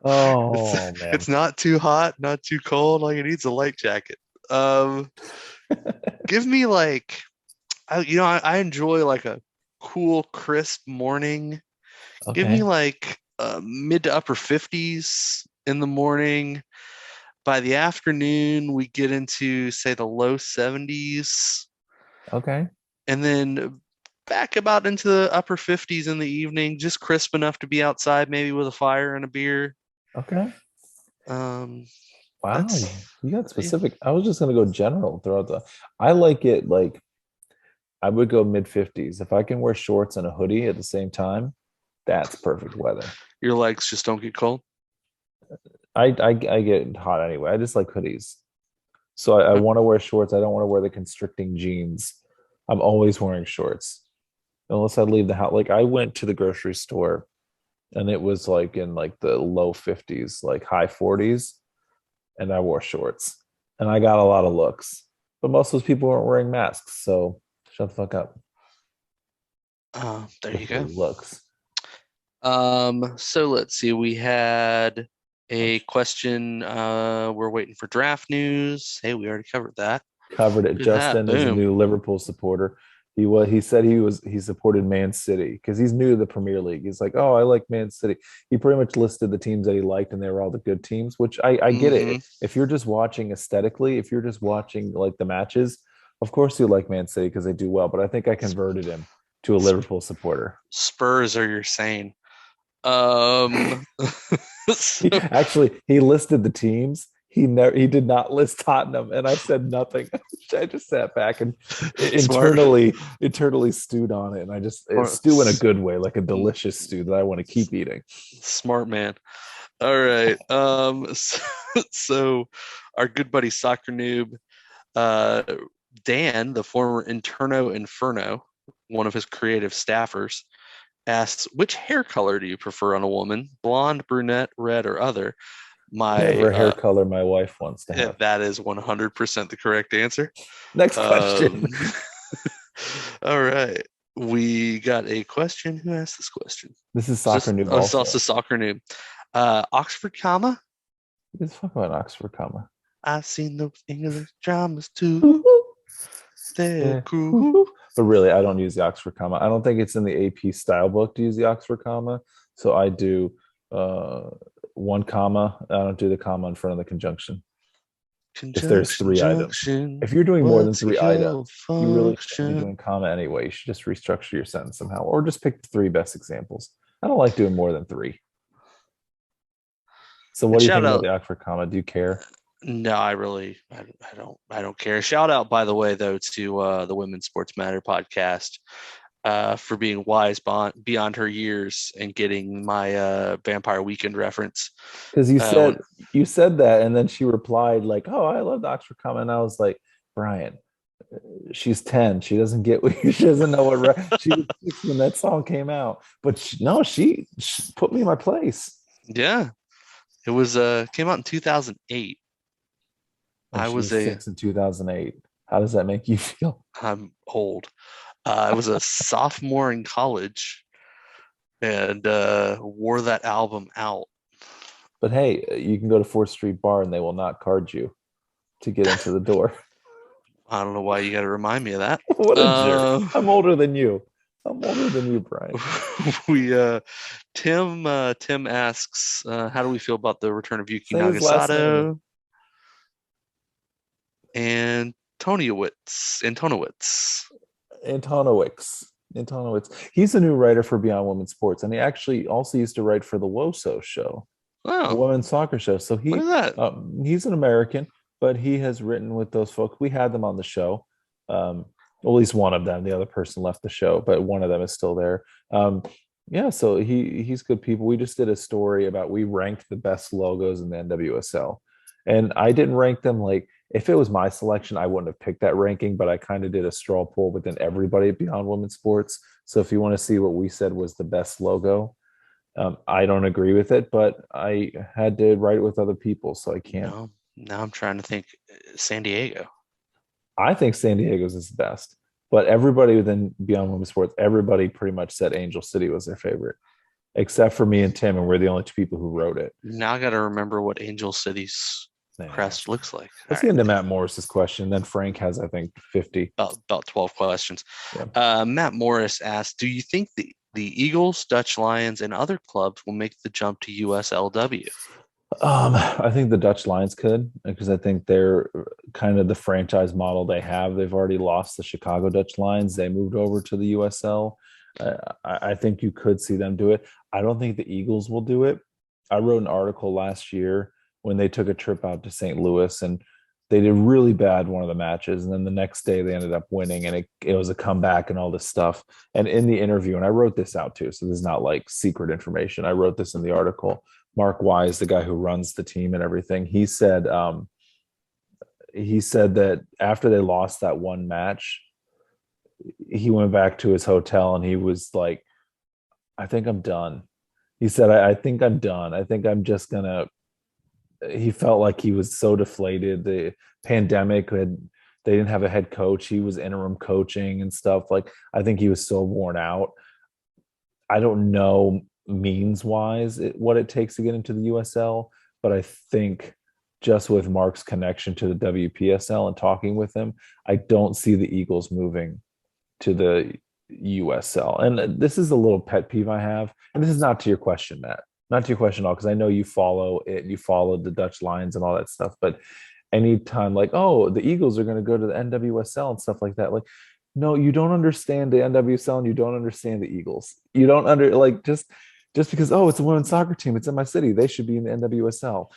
Oh man. It's not too hot, not too cold, like it needs a light jacket. Give me like, I enjoy like a cool, crisp morning. Give me Okay. like mid to upper 50s in the morning. By the afternoon, we get into, say, the low 70s, Okay. and then back about into the upper 50s in the evening, just crisp enough to be outside, maybe with a fire and a beer. Okay. Um, Wow, that's you got yeah. specific. I was just gonna go general throughout the. I like it like I would go mid 50s. If I can wear shorts and a hoodie at the same time, that's perfect weather. Your legs just don't get cold. I get hot anyway. I just like hoodies. So I Huh. want to wear shorts. I don't want to wear the constricting jeans. I'm always wearing shorts. Unless I leave the house. Like I went to the grocery store and it was like in like the low 50s, like high 40s, and I wore shorts. And I got a lot of looks. But most of those people weren't wearing masks, so shut the fuck up There you with go. your looks. So let's see. We had a question. We're waiting for draft news. Hey, we already covered that. Covered it. Look at that. Justin is a Boom. new Liverpool supporter. He said he supported Man City because he's new to the Premier League. He's like, oh, I like Man City. He pretty much listed the teams that he liked, and they were all the good teams. Which I get Hmm. it. If you're just watching aesthetically, if you're just watching like the matches, of course you like Man City because they do well. But I think I converted him to a Liverpool supporter. Spurs are your sane. Um, so, He listed the teams. He did not list Tottenham, and I said nothing. I just sat back and smart, internally stewed on it, and I just smart, stew in a good way, like a delicious stew that I want to keep eating. smart man. All right. So our good buddy soccer noob, uh, Dan, the former Interno Inferno, one of his creative staffers, asks, which hair color do you prefer on a woman? Blonde, brunette, red, or other? My Whatever hair color my wife wants to have. That is 100% the correct answer. Next question. Um, all right. We got a question. Who asked this question? This is soccer noob It's also also. soccer noob. Oxford comma. Let's talk about Oxford comma. I've seen those English dramas too. They're Yeah. cool. But really, I don't use the Oxford comma. I don't think it's in the AP style book to use the Oxford comma. So I do one comma. I don't do the comma in front of the conjunction. If there's Conjunction, three items. junction. If you're doing more than What's three your items, you really shouldn't be function? doing comma anyway. You should just restructure your sentence somehow, or just pick the three best examples. I don't like doing more than three. So what And do you shout think about out. the Oxford comma? Do you care? No, I don't care. Shout out, by the way, though, to the Women's Sports Matter podcast for being wise beyond her years and getting my Vampire Weekend reference. Because When you said that, and then she replied like, "Oh, I love the Oxford comma," and I was like, Brian, she's 10. She doesn't get what she doesn't know she was 6 when that song came out. But no, she put me in my place. Yeah, it was came out in 2008. And I she was was a 6 in 2008. How does that make you feel? I'm old. I was a sophomore in college and wore that album out. But hey, you can go to 4th Street Bar and they will not card you to get into the door. I don't know why you got to remind me of that. What a jerk. Uh, I'm older than you. I'm older than you, Brian. we Tim asks, how do we feel about the return of Yuki Say his last name. Nagasato and Antonowitz? Antonowitz. He's a new writer for Beyond Women's Sports, and he actually also used to write for the WOSO show, a Oh, women's soccer show. So look at that. he's an American, but he has written with those folks. We had them on the show. Um, Well, at least one of them. The other person left the show, but one of them is still there. Yeah, so he's good people. We just did a story about we ranked the best logos in the NWSL, and I didn't rank them like if it was my selection, I wouldn't have picked that ranking, but I kind of did a straw poll within everybody beyond women's sports. So if you want to see what we said was the best logo, I don't agree with it, but I had to write it with other people, so I can't. No, now I'm trying to think. San Diego. I think San Diego's is the best, but everybody within Beyond Women's Sports, everybody pretty much said Angel City was their favorite, except for me and Tim, and we're the only two people who wrote it. Now I got to remember what Angel City's Yeah. crest looks like. All Let's get right, into Matt Morris's question. Then Frank has, I think, 50. about 12 questions. Yeah. Matt Morris asked, "Do you think the Eagles, Dutch Lions, and other clubs will make the jump to USLW?" I think the Dutch Lions could because I think they're kind of the franchise model they have. They've already lost the Chicago Dutch Lions. They moved over to the USL. I think you could see them do it. I don't think the Eagles will do it. I wrote an article last year when they took a trip out to St. Louis and they did really bad one of the matches. And then the next day they ended up winning and it was a comeback and all this stuff. And in the interview, and I wrote this out too, so this is not like secret information. I wrote this in the article. Mark Wise, the guy who runs the team and everything, he said that after they lost that one match, he went back to his hotel and he was like, I think I'm done. He said, I think I'm done. I think I'm just gonna. He felt like he was so deflated. The pandemic had, they didn't have a head coach. He was interim coaching and stuff. Like, I think he was so worn out. I don't know means wise what it takes to get into the USL, but I think just with Mark's connection to the WPSL and talking with him, I don't see the Eagles moving to the USL. And this is a little pet peeve I have. And this is not to your question, Matt. Not to your question at all, because I know you follow it, you follow the Dutch Lions and all that stuff. But anytime like, oh, the Eagles are going to go to the NWSL and stuff like that, like, no, you don't understand the NWSL and you don't understand the Eagles. You don't like just because, oh, it's a women's soccer team, it's in my city, they should be in the NWSL.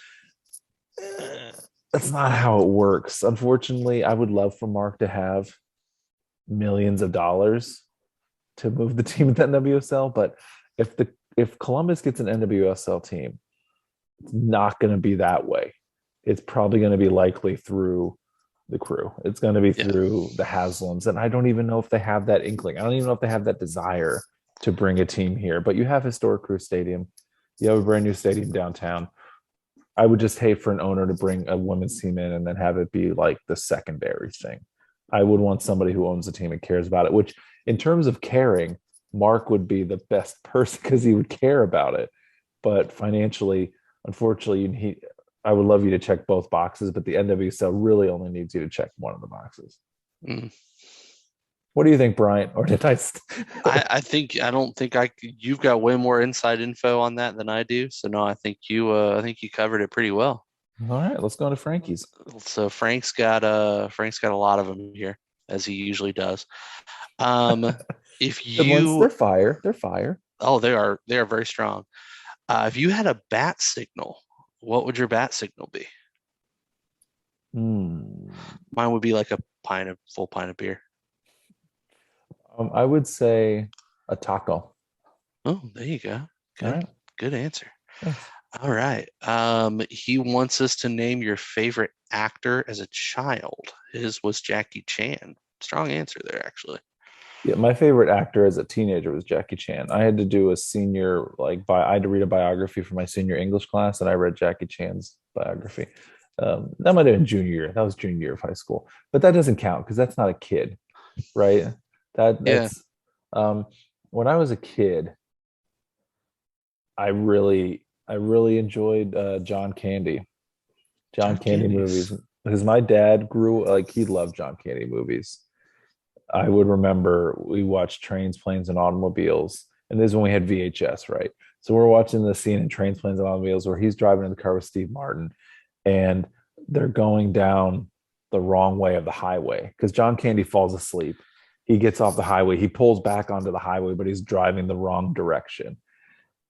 That's not how it works. Unfortunately, I would love for Mark to have millions of dollars to move the team to the NWSL, but if Columbus gets an NWSL team, it's not going to be that way. It's probably going to be likely through the Crew. It's going to be through the Haslams, and I don't even know if they have that inkling. I don't even know if they have that desire to bring a team here. But you have historic Crew Stadium. You have a brand new stadium downtown. I would just hate for an owner to bring a women's team in and then have it be like the secondary thing. I would want somebody who owns the team and cares about it, which in terms of caring, Mark would be the best person because he would care about it. But financially, unfortunately, I would love you to check both boxes, but the NWSL really only needs you to check one of the boxes. Mm. What do you think, Bryant? Or did I? I don't think you've got way more inside info on that than I do. So no, I think you covered it pretty well. All right, let's go to Frankie's. So Frank's got a lot of them here, as he usually does. If you they're fire. Oh, they are very strong. If you had a bat signal, what would your bat signal be? Mine would be like a full pint of beer. I would say a taco. Oh, there you go. Good, right. Good answer. Thanks. All right. He wants us to name your favorite actor as a child. His was Jackie Chan. Strong answer there, actually. Yeah, my favorite actor as a teenager was Jackie Chan. I had to do a senior I had to read a biography for my senior English class, and I read Jackie Chan's biography. That might have been junior year. That was junior year of high school, but that doesn't count because that's not a kid, right? That's when I was a kid, I really enjoyed John Candy. John Candy movies because my dad he loved John Candy movies. I would remember we watched Trains, Planes, and Automobiles, and this is when we had VHS, right? So we're watching the scene in Trains, Planes, and Automobiles where he's driving in the car with Steve Martin, and they're going down the wrong way of the highway because John Candy falls asleep. He gets off the highway. He pulls back onto the highway, but he's driving the wrong direction.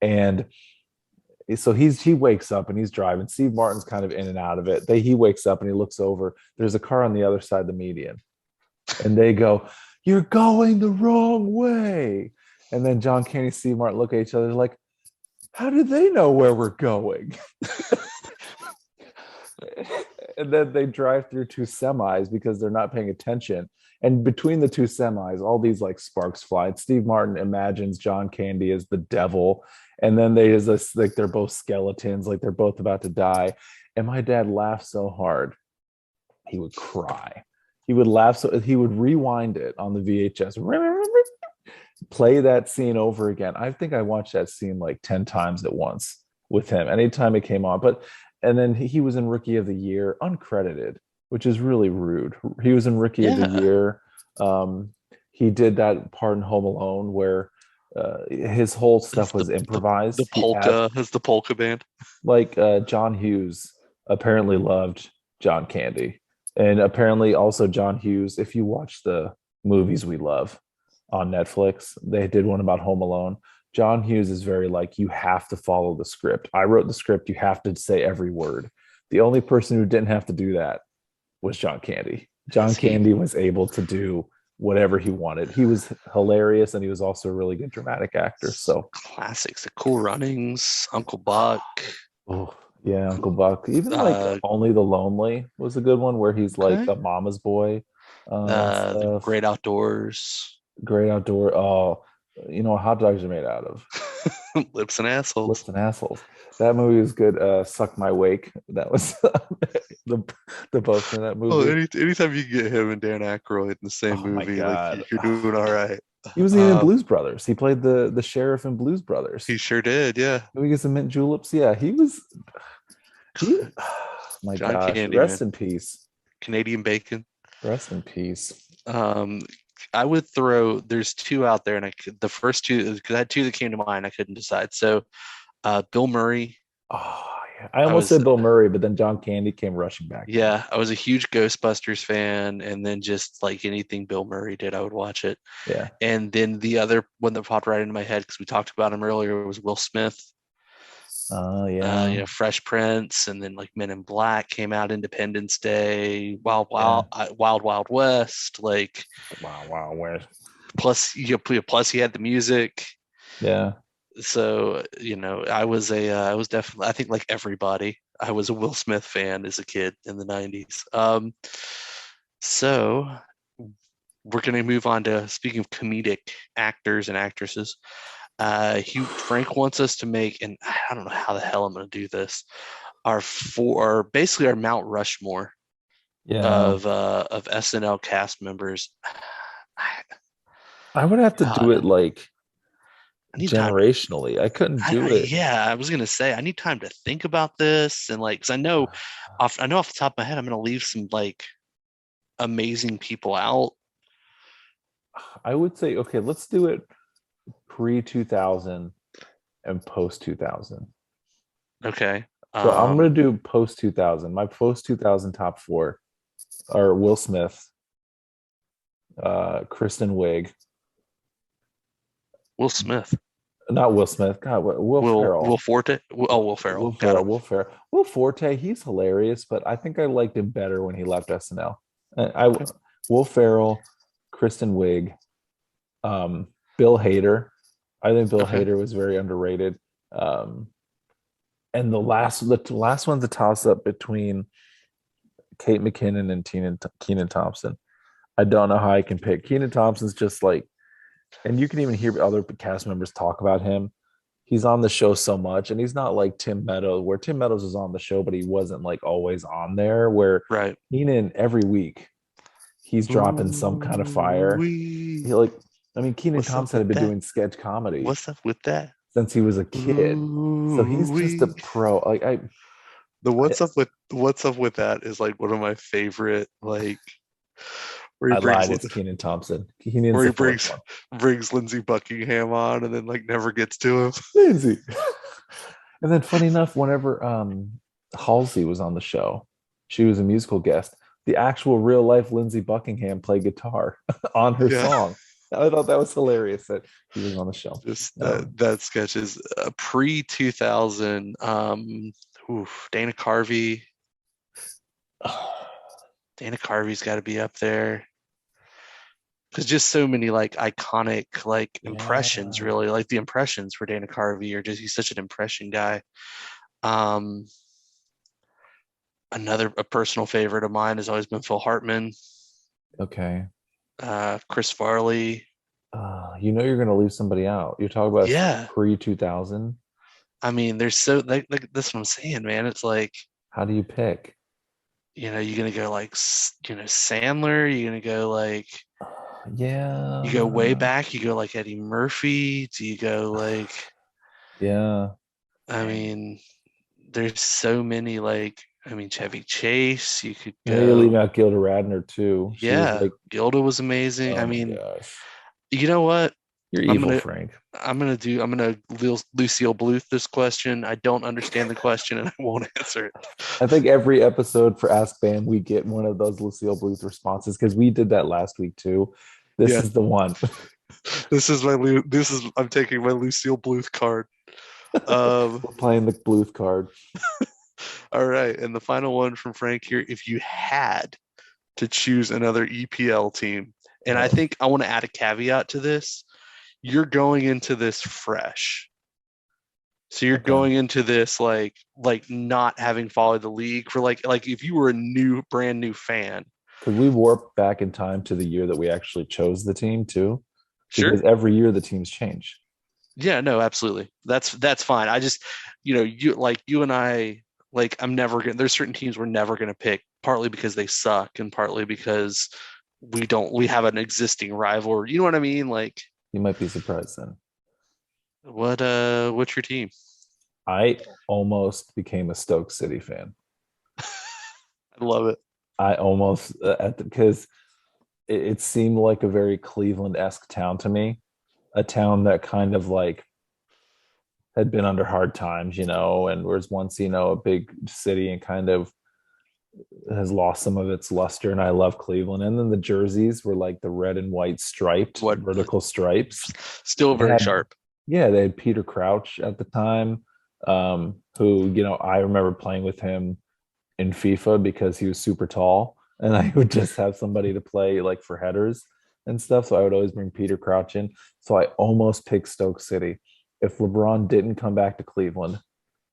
And so he wakes up and he's driving. Steve Martin's kind of in and out of it. He wakes up and he looks over. There's a car on the other side of the median. And they go, "You're going the wrong way." And then John Candy, Steve Martin look at each other like, "How do they know where we're going?" And then they drive through two semis because they're not paying attention. And between the two semis, all these like sparks fly. And Steve Martin imagines John Candy as the devil. And then they is this like they're both skeletons, like they're both about to die. And my dad laughed so hard, he would cry. He would laugh so he would rewind it on the VHS, play that scene over again. I think I watched that scene like 10 times at once with him anytime it came on. But and then he was in Rookie of the Year uncredited, which is really rude. He was in Rookie of the Yeah. Year. He did that part in Home Alone where his whole It's stuff the was the improvised. He had polka has the polka band. like John Hughes apparently loved John Candy, and apparently also John Hughes. If you watch the movies we love on Netflix, they did one about Home Alone. John Hughes is very like, you have to follow the script. I wrote the script. You have to say every word. The only person who didn't have to do that was John Candy. John Is he Candy was able to do whatever he wanted. He was hilarious, and he was also a really good dramatic actor. So, classics? The Cool Runnings, Uncle Buck, oh yeah, Uncle Buck. Even like uh, Only the Lonely was a good one where he's like okay, a mama's boy and the stuff. Great Outdoors, Great outdoor. Oh, you know what hot dogs are made out of? Lips and Assholes. Lips and assholes. That movie was good. Suck My Wake. That was the the both in that Oh, movie. anytime you can get him and Dan Aykroyd in the same Oh my movie, like god. you're doing all right. He was even in Um, Blues Brothers. He played the sheriff in Blues he Brothers. sure did, yeah. Can we get some mint juleps? Yeah, he was. He. My John gosh. Candy, Rest man. in peace. Canadian Bacon. Rest in peace. Um, I would throw. There's two out there, and the first two because I had two that came to mind. I couldn't decide. So, Bill Murray. Oh yeah. I I almost was said Bill Murray, but then John Candy came rushing back to me. Yeah, I was a huge Ghostbusters fan, and then just like anything Bill Murray did, I would watch it. Yeah. And then the other one that popped right into my head because we talked about him earlier was Will Smith. Yeah. Fresh Prince, and then like Men in Black came out, Independence Day, Yeah. Wild Wild West. Like Wow. Wow. Where? plus he had the music. Yeah. So I was definitely I think like everybody I was a Will Smith fan as a kid in the 90s. So we're going to move on to speaking of comedic actors and actresses. Frank wants us to make, and I don't know how the hell I'm going to do this. Basically our Mount Rushmore Yeah. of SNL cast members. I would have to do God, it like I need time to. generationally. I couldn't do it. Yeah, I was gonna say I need time to think about this and like, because I know off the top of my head I'm gonna leave some like amazing people out. I would say, okay, let's do it pre 2000 and post 2000. Okay. So I'm going to do post 2000. My post 2000 top four are Will Smith, Kristen Wiig, Will Smith, not Will Smith, God, Will Will Ferrell. Forte. Oh, Will Ferrell. Will Got Ferrell, him. Will Ferrell, Will Forte. He's hilarious, but I think I liked him better when he left SNL. I Okay. Will Ferrell, Kristen Wiig, Bill Hader. I think Bill Okay. Hader was very underrated. Um, and the last one's a toss up between Kate McKinnon and Keenan Thompson. I don't know how I can pick. Keenan Thompson's just like, and you can even hear other cast members talk about him. He's on the show so much, and he's not like Tim Meadows, where Tim Meadows was on the show, but he wasn't like always on there. Where Right. Keenan every week he's dropping some kind of fire. Ooh-wee. He like, I mean, Keenan What's up Thompson with had been that? doing sketch comedy What's up with that? since he was a kid, so he's just a Ooh-wee. pro. Like The I, what's up with that is like one of my favorite like where he I brings lied. It's Keenan Thompson. Keenan's where he the fourth one. brings Lindsey Buckingham on and then like never gets to him. Lindsay. And then, funny enough, whenever Halsey was on the show, she was a musical guest. The actual real life Lindsey Buckingham played guitar on her Yeah, song. I thought that was hilarious that he was on the show. just Um, that sketch is pre 2000. Dana Carvey. Dana Carvey's got to be up there. because just so many like iconic like impressions, Yeah. really. Like the impressions for Dana Carvey are just he's such an impression guy. Um, a personal favorite of mine has always been Phil Hartman, Okay. Chris Farley. You know you're gonna leave somebody out. You're talking about Yeah, pre 2000. I mean, there's so like that's what I'm saying, man. It's like How do you pick? you're gonna go like Sandler. You're gonna go like you go way Yeah. back. You go like Eddie Murphy. Do you go like Yeah. I mean, there's so many like I mean Chevy Chase. You could I know you're leaving go out Gilda Radner too. She was yeah. like, Gilda was amazing. oh I my mean, gosh. you know what? You're I'm evil, gonna Frank. I'm gonna Lucille Bluth this question. I don't understand the question and I won't answer it. I think every episode for Ask Bam, we get one of those Lucille Bluth responses because we did that last week too. This Yeah, is the one. I'm taking my Lucille Bluth card. Um, We're playing the Bluth card. all right, and the final one from Frank here. If you had to choose another EPL team, and I Oh, think I want to add a caveat to this. You're going into this fresh. So you're okay. going into this like not having followed the league for like if you were a brand new fan. Could we warp back in time to the year that we actually chose the team too? Because Sure. every year the teams change. Yeah, no, absolutely. That's fine. I just, you and I, like, I'm never gonna. There's certain teams we're never gonna pick, partly because they suck, and partly because we have an existing rival. You know what I mean? Like, You might be surprised then. what's your team? I almost became a Stoke City fan. I love it. I almost because it seemed like a very Cleveland-esque town to me, a town that kind of like had been under hard times, and was once, a big city and kind of has lost some of its luster. And I love Cleveland. And then the jerseys were like the red and white striped What vertical stripes. still They very had, sharp. yeah, they had Peter Crouch at the time, who, I remember playing with him in FIFA because he was super tall. And I would just have somebody to play like for headers and stuff. So I would always bring Peter Crouch in. So I almost picked Stoke City. If LeBron didn't come back to Cleveland,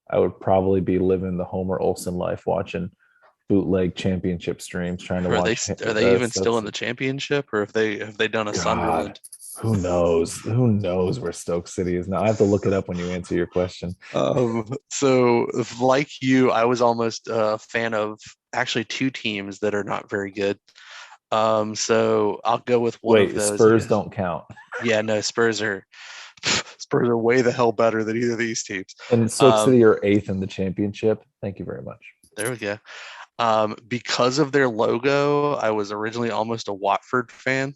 I would probably be living the Homer Olsen life, watching bootleg championship streams, trying to watch. Are they even still in the championship, or have they done a God, Sunderland? who knows? Who knows where Stoke City is now? I have to look it up when you answer your question. So like you, I was almost a fan of actually two teams that are not very good. So I'll go with one of Wait, those, I Spurs guess. don't count. Yeah, no, Spurs are way the hell better than either of these teams. And Stoke Um, City are eighth in the championship. Thank you very much. there we go. Because of their logo, I was originally almost a Watford fan,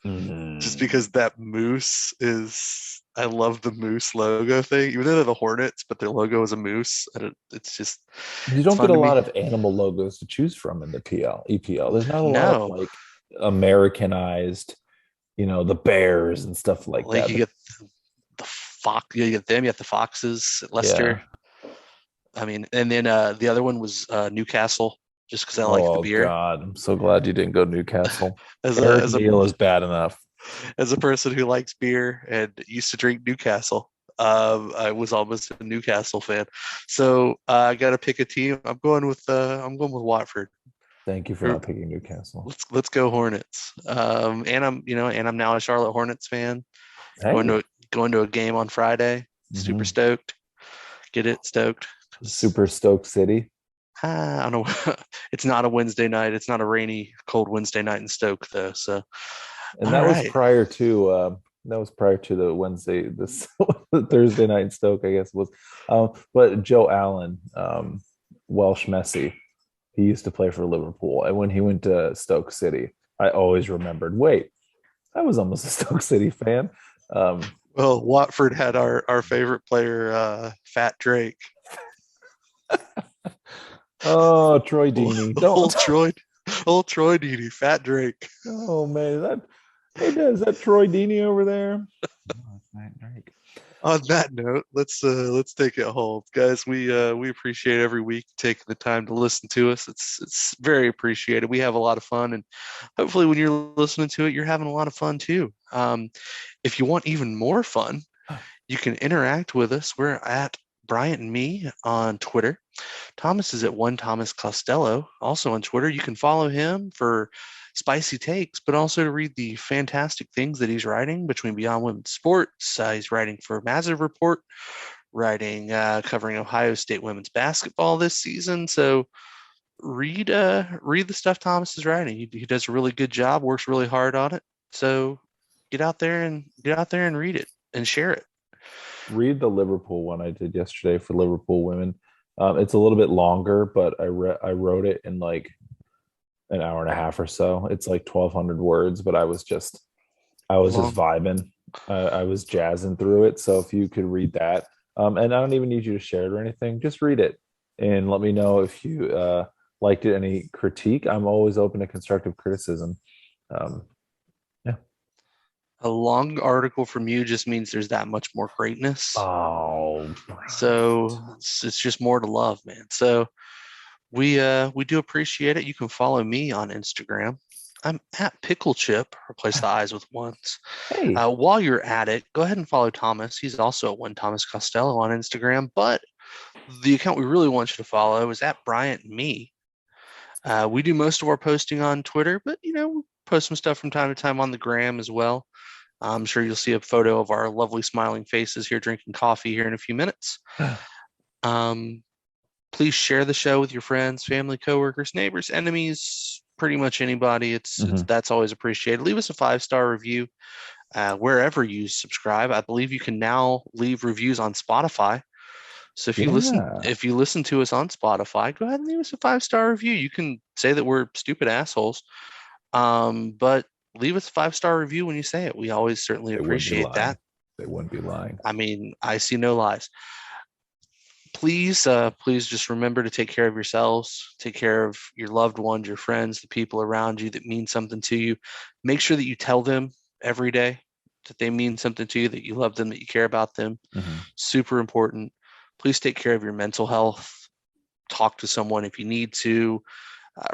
just Mm. because that moose is. I love the moose logo thing, even though they're the Hornets, but their logo is a moose. It's just, You it's don't get fun a to lot me. of animal logos to choose from in the EPL. There's not a lot of No, like Americanized, the bears and stuff like like that. you get the fox, you get them, you get the Foxes at Yeah. Leicester. I mean, and then the other one was Newcastle, just because I like the Oh beer. God, I'm so glad you didn't go Newcastle. As a Eric as a Neal is bad enough. as a person who likes beer and used to drink Newcastle, I was almost a Newcastle fan. So I got to pick a team. I'm going with Watford. Thank you for Or not picking Newcastle. let's go Hornets. And I'm now a Charlotte Hornets fan. Going Hey, to going to a game on Friday. Super mhm. stoked. Get it stoked. 'Cause Super Stoke City. I don't know. It's not a Wednesday night. It's not a rainy, cold Wednesday night in Stoke, though. So, And all right. that was prior to the Wednesday, this Thursday night in Stoke, I guess it was. But Joe Allen, Welsh Messi, he used to play for Liverpool, and when he went to Stoke City, I always remembered. Wait, I was almost a Stoke City fan. Um, Well, Watford had our favorite player, Fat Drake. oh, Troy Deeney, don't. Old Troy, old Troy Deeney, Fat Drake. Oh man, is that Troy Deeney over there? Right. On that note, let's take it home, guys. We appreciate every week taking the time to listen to us. It's very appreciated. We have a lot of fun, and hopefully, when you're listening to it, you're having a lot of fun too. If you want even more fun, you can interact with us. We're at Bryant and Me on Twitter. Thomas is at one Thomas Costello, also on Twitter. You can follow him for spicy takes, but also to read the fantastic things that he's writing between Beyond Women's Sports. He's writing for Massive Report, writing covering Ohio State women's basketball this season. So read the stuff Thomas is writing. He does a really good job, works really hard on it. So get out there and read it and share it. Read the Liverpool one I did yesterday for Liverpool women. It's a little bit longer, but I wrote it in like an hour and a half or so. It's like 1,200 words, but I was just Long. vibing. I was jazzing through it. So if you could read that, and I don't even need you to share it or anything, just read it and let me know if you liked it. Any critique? I'm always open to constructive criticism. Um, yeah. A long article from you just means there's that much more greatness. Oh, So it's just more to love, man. So we do appreciate it. You can follow me on Instagram. I'm at Pickle Chip. Replace the eyes with ones. hey, While you're at it, go ahead and follow Thomas. He's also at one Thomas Costello on Instagram. But the account we really want you to follow is at Bryant and Me. We do most of our posting on Twitter, but we post some stuff from time to time on the gram as well. I'm sure you'll see a photo of our lovely smiling faces here drinking coffee here in a few minutes. Um, Please share the show with your friends, family, coworkers, neighbors, enemies, pretty much anybody. It's Mhm. that's always appreciated. Leave us a 5-star review wherever you subscribe. I believe you can now leave reviews on Spotify. So Yeah, if you listen to us on Spotify, go ahead and leave us a 5-star review. You can say that we're stupid assholes, but leave us a 5-star review when you say it. We always certainly they wouldn't be appreciate that. lying. They wouldn't be lying. I mean, I see no lies. Please just remember to take care of yourselves, take care of your loved ones, your friends, the people around you that mean something to you. Make sure that you tell them every day that they mean something to you, that you love them, that you care about them. Hmm. Super important. Please take care of your mental health. Talk to someone if you need to.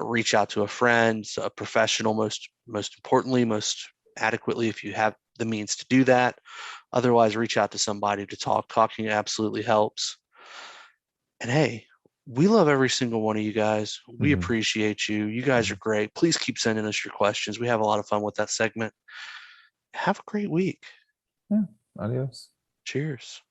Reach out to a friend, a professional, most importantly, most adequately if you have the means to do that. Otherwise, reach out to somebody to talk. Talking absolutely helps. And hey, we love every single one of you guys. We Hmm. appreciate you. You guys are great. Please keep sending us your questions. We have a lot of fun with that segment. Have a great week. Yeah. Adios. Cheers.